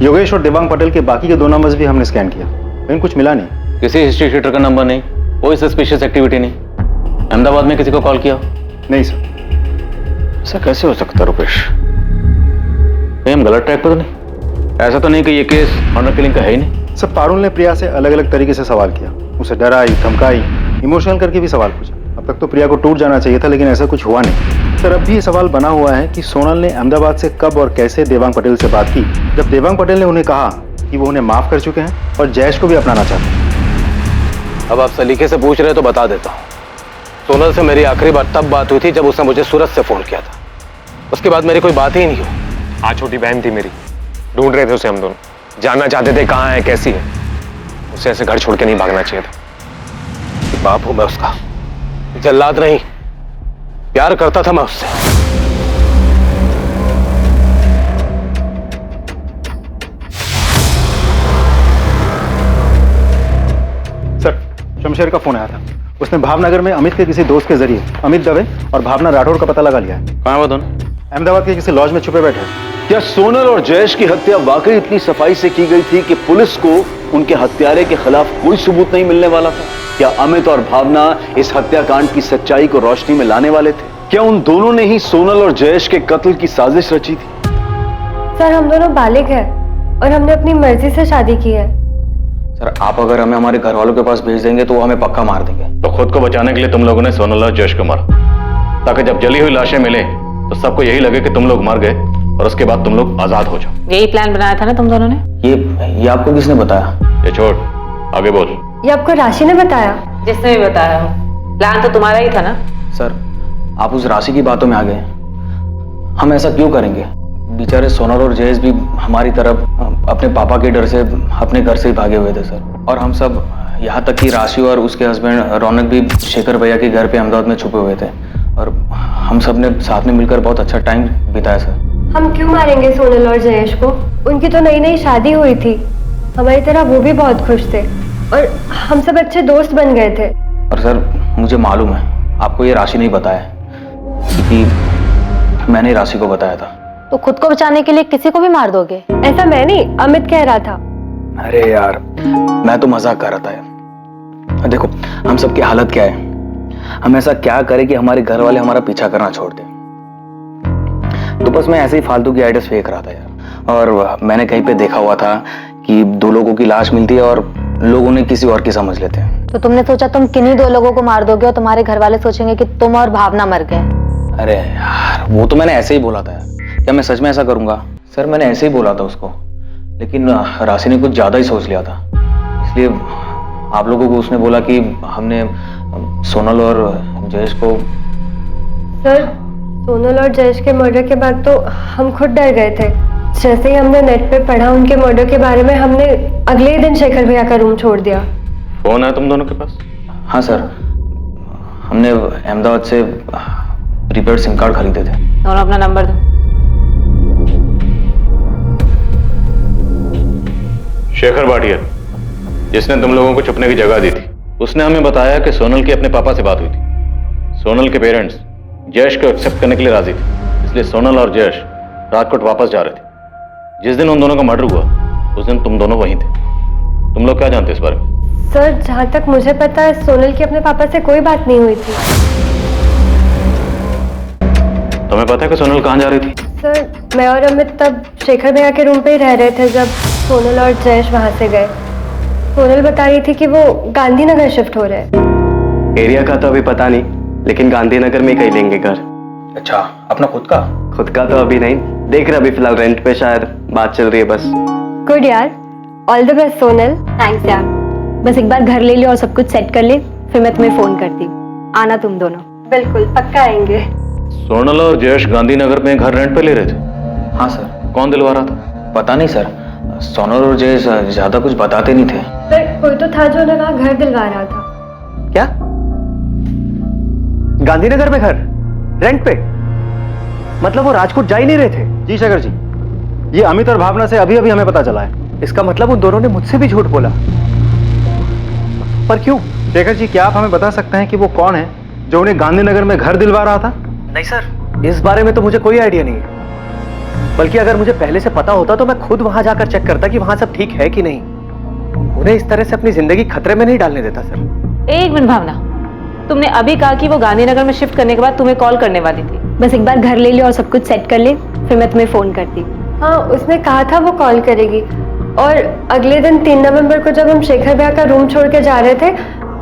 योगेश और देवांग पटेल के बाकी के 2 नंबर्स भी हमने स्कैन किया, लेकिन कुछ मिला नहीं। किसी हिस्ट्री शीटर का नंबर नहीं, कोई सस्पिशियस एक्टिविटी नहीं। अहमदाबाद में किसी को कॉल किया? नहीं सर। ऐसा कैसे हो सकता रुपेश? कहीं हम गलत ट्रैक पर तो नहीं? ऐसा तो नहीं कि ये केस ऑनर किलिंग का है ही नहीं। सर, पारुल ने प्रिया से अलग अलग तरीके से सवाल किया, उसे डराई, धमकाई, इमोशनल करके भी सवाल पूछा। अब तक तो प्रिया को टूट जाना चाहिए था, लेकिन ऐसा कुछ हुआ नहीं। सर, अब भी ये सवाल बना हुआ है कि सोनल ने अहमदाबाद से कब और कैसे देवांग पटेल से बात की, जब देवांग पटेल ने उन्हें कहा कि वो उन्हें माफ कर चुके हैं और जयेश को भी अपनाना चाहते हैं। अब आप सलीके से पूछ रहे तो बता देता हूँ। सोनल से मेरी आखिरी बार तब बात हुई थी जब उसने मुझे सूरत से फोन किया था। उसके बाद मेरी कोई बात ही नहीं हुई। हाँ, छोटी बहन थी मेरी, ढूंढ रहे थे उसे हम दोनों, जानना चाहते थे कहाँ है, कैसी है। उसे ऐसे घर छोड़ के नहीं भागना चाहिए था। बाप हूं मैं उसका, जल्लाद नहीं। प्यार करता था मैं उससे। सर, शमशेर का फोन आया था। उसने भावनगर में अमित के किसी दोस्त के जरिए अमित दवे और भावना राठौर का पता लगा लिया है। कहाँ है वो दोनों? अहमदाबाद के किसी लॉज में छुपे बैठे हैं। क्या सोनल और जयेश की हत्या वाकई इतनी सफाई से की गई थी कि पुलिस को उनके हत्यारे के खिलाफ कोई सबूत नहीं मिलने वाला था? क्या अमित और भावना इस हत्याकांड की सच्चाई को रोशनी में लाने वाले थे? क्या उन दोनों ने ही सोनल और जयेश के कत्ल की साजिश रची थी? सर, हम दोनों बालिग हैं और हमने अपनी मर्जी से शादी की है। सर, आप अगर हमें हमारे घर वालों के पास भेज देंगे तो वो हमें पक्का मार देंगे। तो खुद को बचाने के लिए तुम लोगों ने सोनल और जयेश को मारा, ताकि जब जली हुई लाशें मिले तो सबको यही लगे कि तुम लोग मर गए और उसके बाद तुम लोग आजाद हो जाओ। यही प्लान बनाया था ना तुम दोनों ने? ये आपको किसने बताया? ये छोड़, आगे बोल। ये आपको राशि ने बताया? जिसने भी बताया हो, प्लान तो तुम्हारा ही था ना? सर, आप उस राशि की बातों में आ गए। हम ऐसा क्यों करेंगे? बेचारे सोनल और जयेश भी हमारी तरफ अपने पापा के डर से अपने घर से ही भागे हुए थे सर। और हम सब, यहाँ तक कि राशि और उसके हस्बैंड रौनक भी शेखर भैया के घर पे अहमदाबाद में छुपे हुए थे, और हम सब ने साथ में मिलकर बहुत अच्छा टाइम बिताया सर। हम क्यों मारेंगे सोनल और जयेश को? उनकी तो नई नई शादी हुई थी, हमारी तरह वो भी बहुत खुश थे और हम सब अच्छे दोस्त बन गए थे। और सर, मुझे मालूम है आपको ये राशि नहीं बताया, क्योंकि मैंने राशि को बताया था। तो खुद को बचाने के लिए किसी को भी मार दोगे? ऐसा मैं नहीं, अमित कह रहा था। अरे यार, मैं तो मजाक कर रहा था यार। देखो, हम सब की हालत क्या है, हम ऐसा क्या करें कि हमारे घर वाले हमारा पीछा करना छोड़ दें। तो बस मैं ऐसे ही फालतू की आइडियाज फेंक रहा था यार। और मैंने कहीं पे देखा हुआ था कि 2 लोगों की लाश मिलती है और लोग उन्हें किसी और की समझ लेते हैं। तो तुमने सोचा तुम किन्हीं 2 लोगों को मार दोगे और तुम्हारे घर वाले सोचेंगे कि तुम और भावना मर गए। अरे यार, वो तो मैंने ऐसे ही बोला था यार। क्या मैं सच में ऐसा करूंगा? सर, मैंने ऐसे ही बोला था उसको, लेकिन राशि ने कुछ ज्यादा ही सोच लिया था। इसलिए आप लोगों को उसने बोला कि हमने सोनल और जयेश को। सर, सोनल और जयेश के मर्डर के बाद तो हम खुद डर गए थे। जैसे ही हमने नेट पे पढ़ा उनके मर्डर के बारे में, हमने अगले ही दिन शेखर भैया का रूम छोड़ दिया। फोन है तुम दोनों के पास? हाँ सर, हमने अहमदाबाद से प्रीपेड सिम कार्ड खरीदे थे। दोनों अपना नंबर दो। शेखर भाटिया, जिसने तुम लोगों को छुपने की जगह दी थी, उसने हमें बताया कि सोनल की अपने पापा से बात हुई थी। सोनल के पेरेंट्स जयेश को एक्सेप्ट करने के लिए राजी थे, इसलिए सोनल और जयेश राजकोट वापस जा रहे थे। जिस दिन उन दोनों का मर्डर हुआ उस दिन तुम दोनों वहीं थे। तुम लोग क्या जानते इस बारे में? सर, जहाँ तक मुझे पता है सोनल की अपने पापा से कोई बात नहीं हुई थी। तुम्हें पता है कि सोनल कहाँ जा रही थी? सर, मैं और अमित तब शेखर भैया के रूम पे ही रह रहे थे जब सोनल और जयेश वहां से गए। सोनल बता रही थी कि वो गांधीनगर शिफ्ट हो रहे हैं। एरिया का तो अभी पता नहीं, लेकिन गांधीनगर में कहीं लेंगे घर। अच्छा, अपना खुद का? खुद का तो अभी नहीं, देख रहे अभी फिलहाल रेंट पे, शायद बात चल रही है बस। गुड यार, all the best Sonal. Thanks यार। बस एक बार घर ले लियो और सब कुछ सेट कर ले, फिर मैं तुम्हें फोन करती हूँ। आना तुम दोनों। बिल्कुल पक्का आएंगे। सोनल और जयेश गांधीनगर में घर रेंट पे ले रहे थे? हाँ सर। कौन दिलवा रहा था? पता नहीं सर, सोनल और जयेश ज्यादा कुछ बताते नहीं थे। सर कोई तो था जो उन्हें वहाँ घर दिलवा रहा था। क्या? गांधीनगर में घर रेंट पे? मतलब वो राजकोट जा ही नहीं रहे थे? जी शेखर जी, ये अमित और भावना से अभी अभी हमें पता चला है। इसका मतलब उन दोनों ने मुझसे भी झूठ बोला। पर क्यों? शेखर जी, क्या आप हमें बता सकते हैं कि वो कौन है जो उन्हें गांधीनगर में घर दिलवा रहा था? नहीं सर, इस बारे में तो मुझे कोई आइडिया नहीं है। बल्कि अगर मुझे पहले से पता होता तो मैं खुद वहां जाकर चेक करता कि वहां सब ठीक है कि नहीं। उन्हें इस तरह से अपनी जिंदगी खतरे में नहीं डालने देता सर। एक मिनट भावना, तुमने अभी कहा कि वो गांधीनगर में शिफ्ट करने के बाद तुम्हें कॉल करने वाली थी। बस एक बार घर ले लियो और सब कुछ सेट कर ले, फिर मैं तुम्हें फोन करती हूँ। हाँ, उसने कहा था वो कॉल करेगी। और अगले दिन 3 नवंबर को जब हम शेखर भैया का रूम छोड़ के जा रहे थे,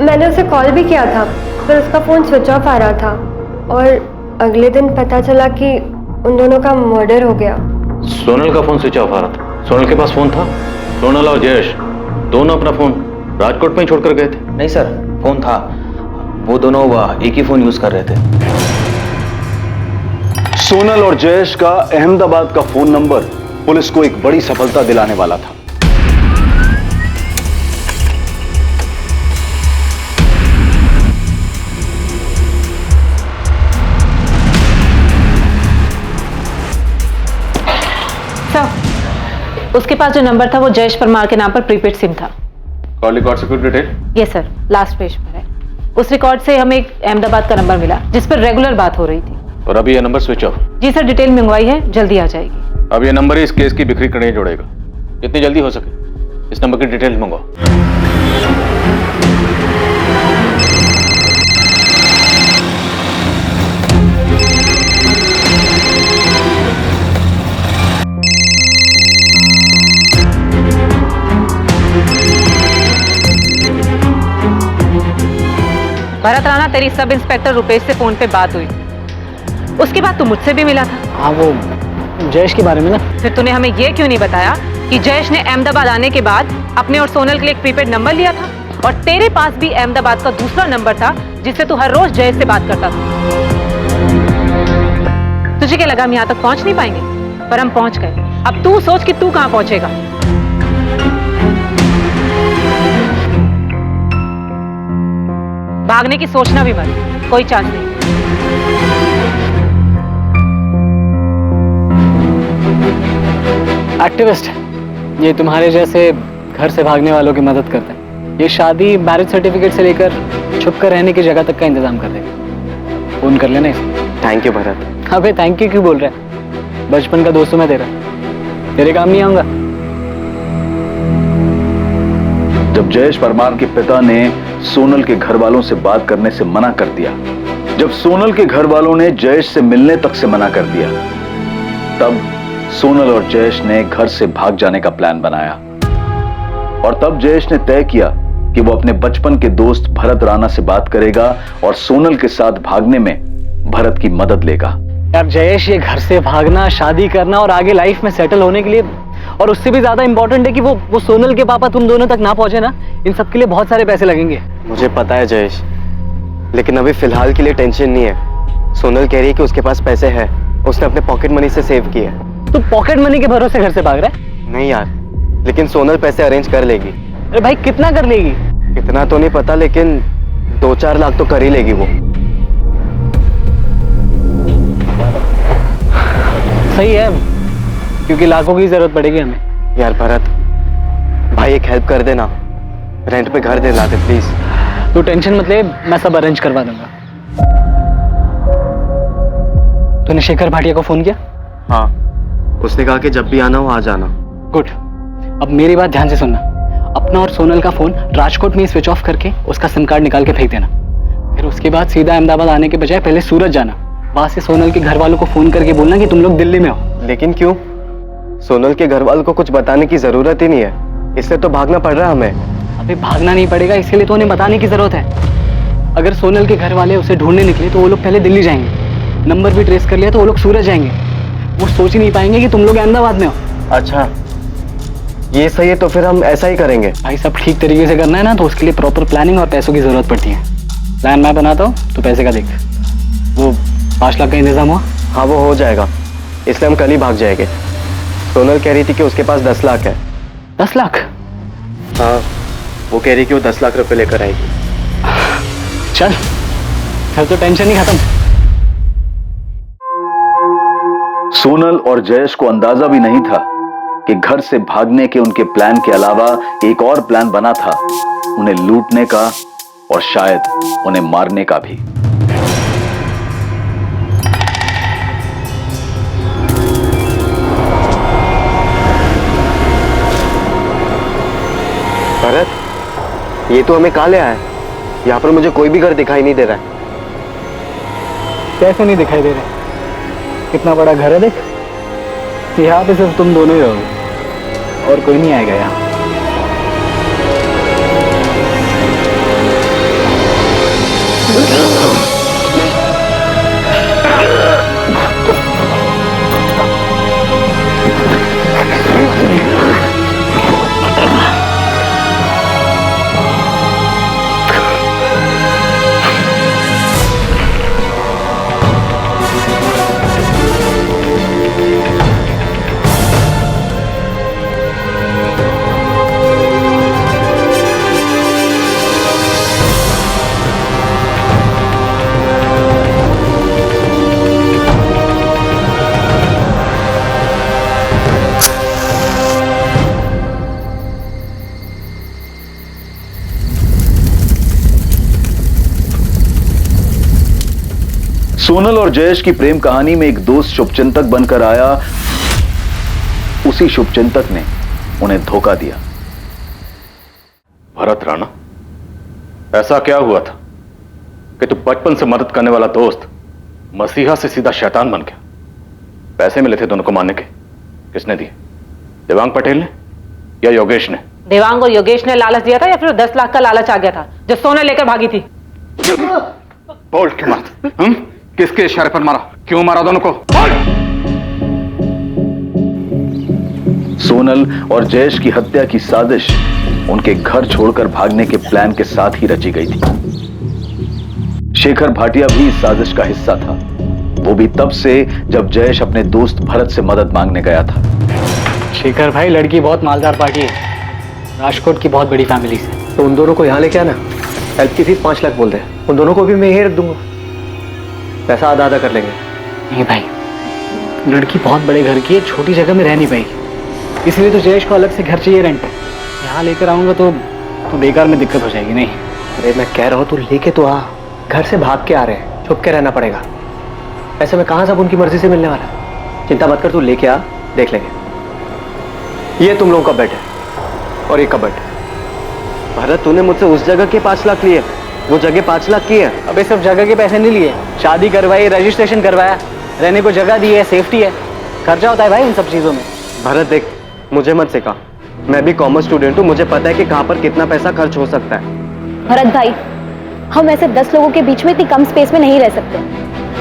मैंने उसे कॉल भी किया था, पर उसका फोन स्विच ऑफ आ रहा था। और अगले दिन पता चला कि उन दोनों का मर्डर हो गया। सोनल का फोन स्विच ऑफ आ रहा था? सोनल के पास फोन था? सोनल और जयेश दोनों अपना फोन राजकोट में ही छोड़कर गए थे? नहीं सर, फोन था। वो दोनों एक ही फोन यूज कर रहे थे। सोनल और जयेश का अहमदाबाद का फोन नंबर पुलिस को एक बड़ी सफलता दिलाने वाला था। उसके पास जो नंबर था वो जयेश परमार के नाम पर प्रीपेड सिम था। कॉल रिकॉर्ड से कुछ detail? Yes sir, last page पर है। उस रिकॉर्ड से हमें एक अहमदाबाद का नंबर मिला जिस पर रेगुलर बात हो रही थी। और अभी ये नंबर स्विच ऑफ? जी सर, डिटेल मंगवाई है, जल्दी आ जाएगी। अब ये नंबर ही इस केस की बिक्री कड़ी जोड़ेगा। जितनी जल्दी हो सके इस नंबर की डिटेल मंगवाओ। भरत राणा, तेरी सब इंस्पेक्टर रुपेश से फोन पे बात हुई, उसके बाद तू मुझसे भी मिला था। हाँ, वो जयेश के बारे में ना। फिर तूने हमें ये क्यों नहीं बताया कि जयेश ने अहमदाबाद आने के बाद अपने और सोनल के लिए एक प्रीपेड नंबर लिया था और तेरे पास भी अहमदाबाद का दूसरा नंबर था जिससे तू हर रोज जयेश से बात करता था। तुझे क्या लगा हम यहाँ तक पहुंच नहीं पाएंगे? पर हम पहुंच गए। अब तू सोच कि तू कहां पहुंचेगा। भागने की सोचना भी मत, कोई चांस नहीं। एक्टिविस्ट, ये तुम्हारे जैसे घर से भागने वालों की मदद करते हैं। ये शादी, मैरिज सर्टिफिकेट से लेकर छुप कर रहने की जगह तक का इंतजाम कर देगा। फोन कर लेना इसे। Thank you Bharat. अबे थैंक यू क्यों बोल रहा है? बचपन का दोस्त हूं मैं तेरा, तेरे काम नहीं आऊंगा। जब जयेश परमार के पिता ने सोनल के घर वालों से बात करने से मना कर दिया, जब सोनल के घर वालों ने जयेश से मिलने तक से मना कर दिया, तब सोनल और जयेश ने घर से भाग जाने का प्लान बनाया। और तब जयेश ने तय किया कि वो अपने बचपन के दोस्त भरत राणा से बात करेगा और सोनल के साथ भागने में भरत की मदद लेगा। यार जयेश, ये घर से भागना, शादी करना और आगे लाइफ में सेटल होने के लिए, और उससे भी ज्यादा इंपॉर्टेंट है कि वो सोनल के पापा तुम दोनों तक ना पहुंचे ना, इन सब के लिए बहुत सारे पैसे लगेंगे। मुझे पता है जयेश, लेकिन अभी फिलहाल के लिए टेंशन नहीं है। सोनल कह रही है कि उसके पास पैसे हैं, उसने अपने पॉकेट मनी से सेव किए। तो पॉकेट मनी के भरोसे घर से भाग रहा है? नहीं यार, लेकिन सोनल पैसे अरेंज कर लेगी। अरे भाई, कितना कर लेगी? कितना तो नहीं पता, लेकिन 2-4 लाख तो कर ही लेगी वो। सही है, क्योंकि लाखों की जरूरत पड़ेगी हमें। यार भरत भाई, एक हेल्प कर देना, रेंट पे घर दिला दे प्लीज। तू टेंशन मत ले, मैं सब अरेंज करवा दूंगा। तूने शेखर भाटिया को फोन किया? हाँ, उसने कहा कि जब भी आना हो आ जाना। गुड। अब मेरी बात ध्यान से सुनना। अपना और सोनल का फोन राजकोट में स्विच ऑफ करके उसका सिम कार्ड निकाल के फेंक देना। फिर उसके बाद सीधा अहमदाबाद आने के बजाय पहले सूरत जाना। वहां से सोनल के घर वालों को फोन करके बोलना कि तुम लोग दिल्ली में हो। लेकिन क्यों? सोनल के घर वालों को कुछ बताने की जरूरत ही नहीं है, इसलिए तो भागना पड़ रहा है हमें। अभी भागना नहीं पड़ेगा, इसके लिए तो उन्हें बताने की जरूरत है। अगर सोनल के घर वाले उसे ढूंढने निकले तो वो लोग पहले दिल्ली जाएंगे, नंबर भी ट्रेस कर लिया तो वो लोग सूरत जाएंगे। वो सोच ही नहीं पाएंगे कि तुम लोग अहमदाबाद में हो। अच्छा, ये सही है, तो फिर हम ऐसा ही करेंगे। भाई सब ठीक तरीके से करना है ना, तो उसके लिए प्रॉपर प्लानिंग और पैसों की जरूरत पड़ती है। प्लान मैं बनाता हूँ, तो पैसे का देख। वो 5 लाख का इंतजाम हुआ? हाँ वो हो जाएगा, इसलिए हम कल ही भाग जाएंगे। सोनल कह रही थी कि उसके पास 10 लाख है। 10 लाख? हाँ, वो कह रही कि वो 10 लाख रुपए लेकर आएगी। चल फिर तो टेंशन ही खत्म। सोनल और जयेश को अंदाजा भी नहीं था कि घर से भागने के उनके प्लान के अलावा एक और प्लान बना था, उन्हें लूटने का और शायद उन्हें मारने का भी। भरत, ये तो हमें कहाँ ले आया है? यहाँ पर मुझे कोई भी घर दिखाई नहीं दे रहा है। कैसे नहीं दिखाई दे रहे? कितना बड़ा घर है देख। यहाँ पे सिर्फ तुम दोनों ही रहोगे और कोई नहीं आएगा यहाँ। सोनल और जयेश की प्रेम कहानी में एक दोस्त शुभचिंतक बनकर आया, उसी शुभचिंतक ने उन्हें धोखा दिया। भरत राणा, ऐसा क्या हुआ था कि तू बचपन से मदद करने वाला दोस्त मसीहा से सीधा शैतान बन गया? पैसे मिले थे दोनों को मारने के, किसने दिए? देवांग पटेल ने या योगेश ने? देवांग और योगेश ने लालच दिया था या फिर 10 लाख का लालच आ गया था जो सोना लेकर भागी थी? बोल के मार। किसके इशारे पर मारा? क्यों मारा दोनों को? सोनल और जयेश की हत्या की साजिश उनके घर छोड़कर भागने के प्लान के साथ ही रची गई थी। शेखर भाटिया भी इस साजिश का हिस्सा था, वो भी तब से जब जयेश अपने दोस्त भरत से मदद मांगने गया था। शेखर भाई लड़की बहुत मालदार पार्टी है, राजकोट की बहुत बड़ी फैमिली से। तो उन दोनों को यहाँ लेके आना, हेल्प की फीस 5 लाख बोल दे, उन दोनों को भी मैं यही रख दूंगा, पैसा आधा आधा कर लेंगे। नहीं भाई, लड़की बहुत बड़े घर की है, छोटी जगह में रह नहीं पाएगी, इसलिए तो जयेश को अलग से घर चाहिए रेंट पे। यहाँ लेकर आऊंगा तो बेकार में दिक्कत हो जाएगी। नहीं अरे मैं कह रहा हूँ तू लेके तो आ, घर से भाग के आ रहे हैं, छुप के रहना पड़ेगा। ऐसे में कहाँ सब उनकी मर्जी से मिलने वाला? चिंता मत कर, तू लेके आ, देख लेंगे। ये तुम लोगों का बेड है और एक कबर्ड। भरत, तूने मुझसे उस जगह के 5 लाख लिए, वो जगह 5 लाख की है। अबे सिर्फ जगह के पैसे नहीं लिए, शादी करवाई, रजिस्ट्रेशन करवाया, रहने को जगह दी है, सेफ्टी है, खर्चा होता है भाई इन सब चीजों में। भरत देख, मुझे मत सिखा, मैं भी कॉमर्स स्टूडेंट हूँ, मुझे पता है कि कहाँ पर कितना पैसा खर्च हो सकता है। भरत भाई, हम ऐसे 10 लोगों के बीच में इतनी कम स्पेस में नहीं रह सकते।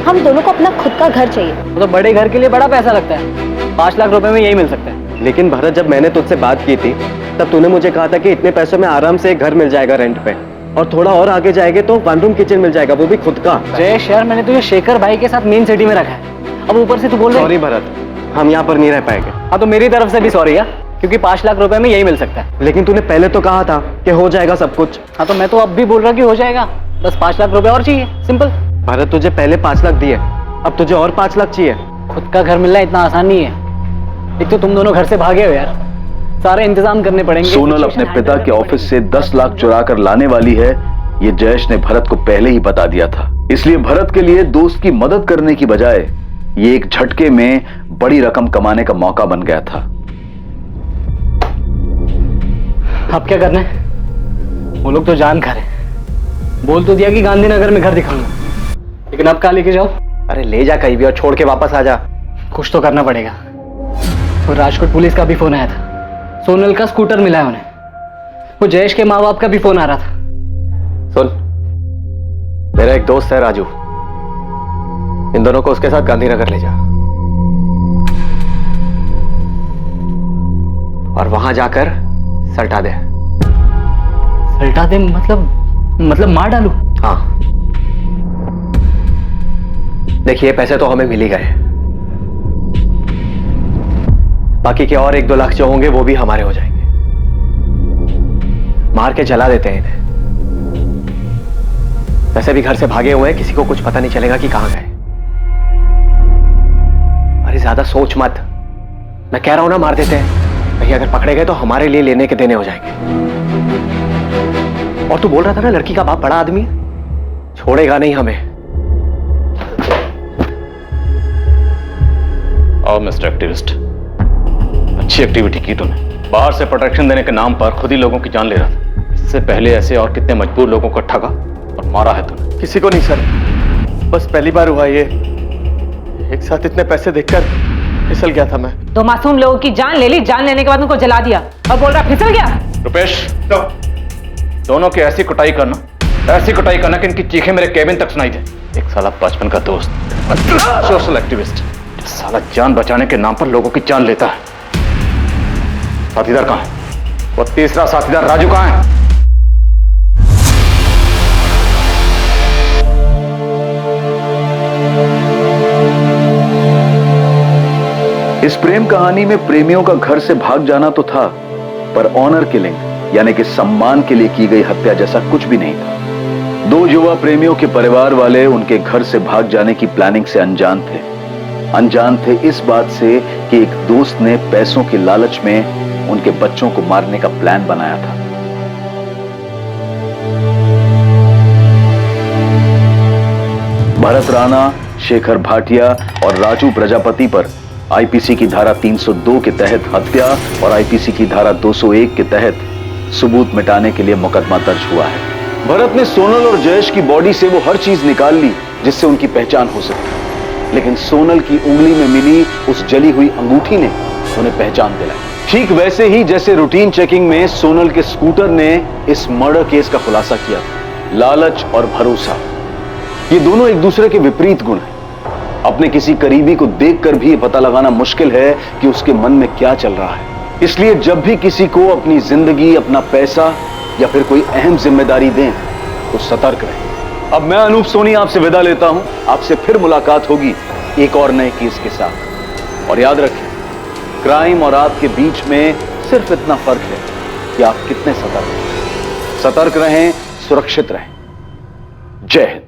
हम दोनों को अपना खुद का घर चाहिए। तो बड़े घर के लिए बड़ा पैसा लगता है, 5 लाख रुपए में यही मिल सकता है। लेकिन भरत, जब मैंने तुझसे बात की थी तब तूने मुझे कहा था कि इतने पैसों में आराम से एक घर मिल जाएगा रेंट पे, और थोड़ा और आगे जाएंगे तो 1 रूम किचन मिल जाएगा, वो भी खुद का। जयेश यार, मैंने तुझे शेखर भाई के साथ मेन सिटी में रखा है, अब ऊपर से तू बोल रहा है। सॉरी भरत, हम यहाँ पर नहीं रह पाएंगे। हाँ तो मेरी तरफ से भी सॉरी यार, क्योंकि 5 लाख रुपए में यही मिल सकता है। लेकिन तूने पहले तो कहा था कि हो जाएगा सब कुछ। हाँ तो मैं तो अब भी बोल रहा कि हो जाएगा, बस 5 लाख रुपए और चाहिए, सिंपल। भरत, तुझे पहले 5 लाख दिए, अब तुझे और 5 लाख चाहिए। खुद का घर मिलना इतना आसान नहीं है, एक तो तुम दोनों घर से भागे हो यार, सारे इंतजाम करने पड़ेंगे। सोनल अपने पिता के ऑफिस से 10 लाख चुरा कर लाने वाली है, ये जयेश ने भरत को पहले ही बता दिया था। इसलिए भरत के लिए दोस्त की मदद करने की बजाय ये एक झटके में बड़ी रकम कमाने का मौका बन गया था। अब क्या करना है? वो लोग तो जान खा रहे, बोल तो दिया कि गांधीनगर में घर दिखाऊंगा, लेकिन अब कहाँ लेके जाओ? अरे ले जा कहीं भी और छोड़ के वापस आ जा। कुछ तो करना पड़ेगा। तो राजकोट पुलिस का भी फोन आया था, सोनल का स्कूटर मिला है उन्हें, वो जयेश के माँ बाप का भी फोन आ रहा था। सुन, मेरा एक दोस्त है राजू, इन दोनों को उसके साथ गांधीनगर ले जा, और वहां जाकर सल्टा दे। सल्टा दे मतलब मार डालू? हाँ, देखिए पैसे तो हमें मिल ही गए, बाकी के और 1-2 लाख जो होंगे वो भी हमारे हो जाएंगे। मार के जला देते हैं इन्हें। वैसे भी घर से भागे हुए हैं, किसी को कुछ पता नहीं चलेगा कि कहां गए। अरे ज्यादा सोच मत, मैं कह रहा हूं ना मार देते हैं, कहीं अगर पकड़े गए तो हमारे लिए लेने के देने हो जाएंगे। और तू बोल रहा था ना लड़की का बाप बड़ा आदमी है, छोड़ेगा नहीं हमें। और मिस्टर एक्टिविस्ट, अच्छी एक्टिविटी की तूने। बाहर से प्रोटेक्शन देने के नाम पर खुद ही लोगों की जान ले रहा था। इससे पहले ऐसे और कितने मजबूर लोगों को ठगा और मारा है तूने? किसी को नहीं सर, बस पहली बार हुआ ये। एक साथ इतने पैसे देखकर फिसल गया था मैं। 2 मासूम लोगों की जान ले ली, जान लेने के बाद उनको जला दिया और बोल रहा फिसल गया। रुपेश, दोनों की ऐसी कुटाई करना कि इनकी चीखें मेरे केबिन तक सुनाई दे। एक साला बचपन का दोस्त, सोशल एक्टिविस्ट, साला जान बचाने के नाम पर लोगों की जान लेता है। साथीदार कहां है? वो तीसरा साथीदार राजू कहां है? इस प्रेम कहानी में प्रेमियों का घर से भाग जाना तो था, पर ऑनर किलिंग यानी कि सम्मान के लिए की गई हत्या जैसा कुछ भी नहीं था। 2 युवा प्रेमियों के परिवार वाले उनके घर से भाग जाने की प्लानिंग से अनजान थे इस बात से कि एक दोस्त ने पैसों की लालच में उनके बच्चों को मारने का प्लान बनाया था। भरत राणा, शेखर भाटिया और राजू प्रजापति पर आईपीसी की धारा 302 के तहत हत्या और आईपीसी की धारा 201 के तहत सबूत मिटाने के लिए मुकदमा दर्ज हुआ है। भरत ने सोनल और जयेश की बॉडी से वो हर चीज निकाल ली जिससे उनकी पहचान हो सके, लेकिन सोनल की उंगली में मिली उस जली हुई अंगूठी ने उन्हें पहचान दिलाई। ठीक वैसे ही जैसे रूटीन चेकिंग में सोनल के स्कूटर ने इस मर्डर केस का खुलासा किया था। लालच और भरोसा, ये दोनों एक दूसरे के विपरीत गुण हैं। अपने किसी करीबी को देखकर भी पता लगाना मुश्किल है कि उसके मन में क्या चल रहा है। इसलिए जब भी किसी को अपनी जिंदगी, अपना पैसा या फिर कोई अहम जिम्मेदारी दें तो सतर्क रहें। अब मैं अनूप सोनी आपसे विदा लेता हूं। आपसे फिर मुलाकात होगी एक और नए केस के साथ। और याद रखें, क्राइम और आपके बीच में सिर्फ इतना फर्क है कि आप कितने सतर्क रहें, सुरक्षित रहें। जय हिंद।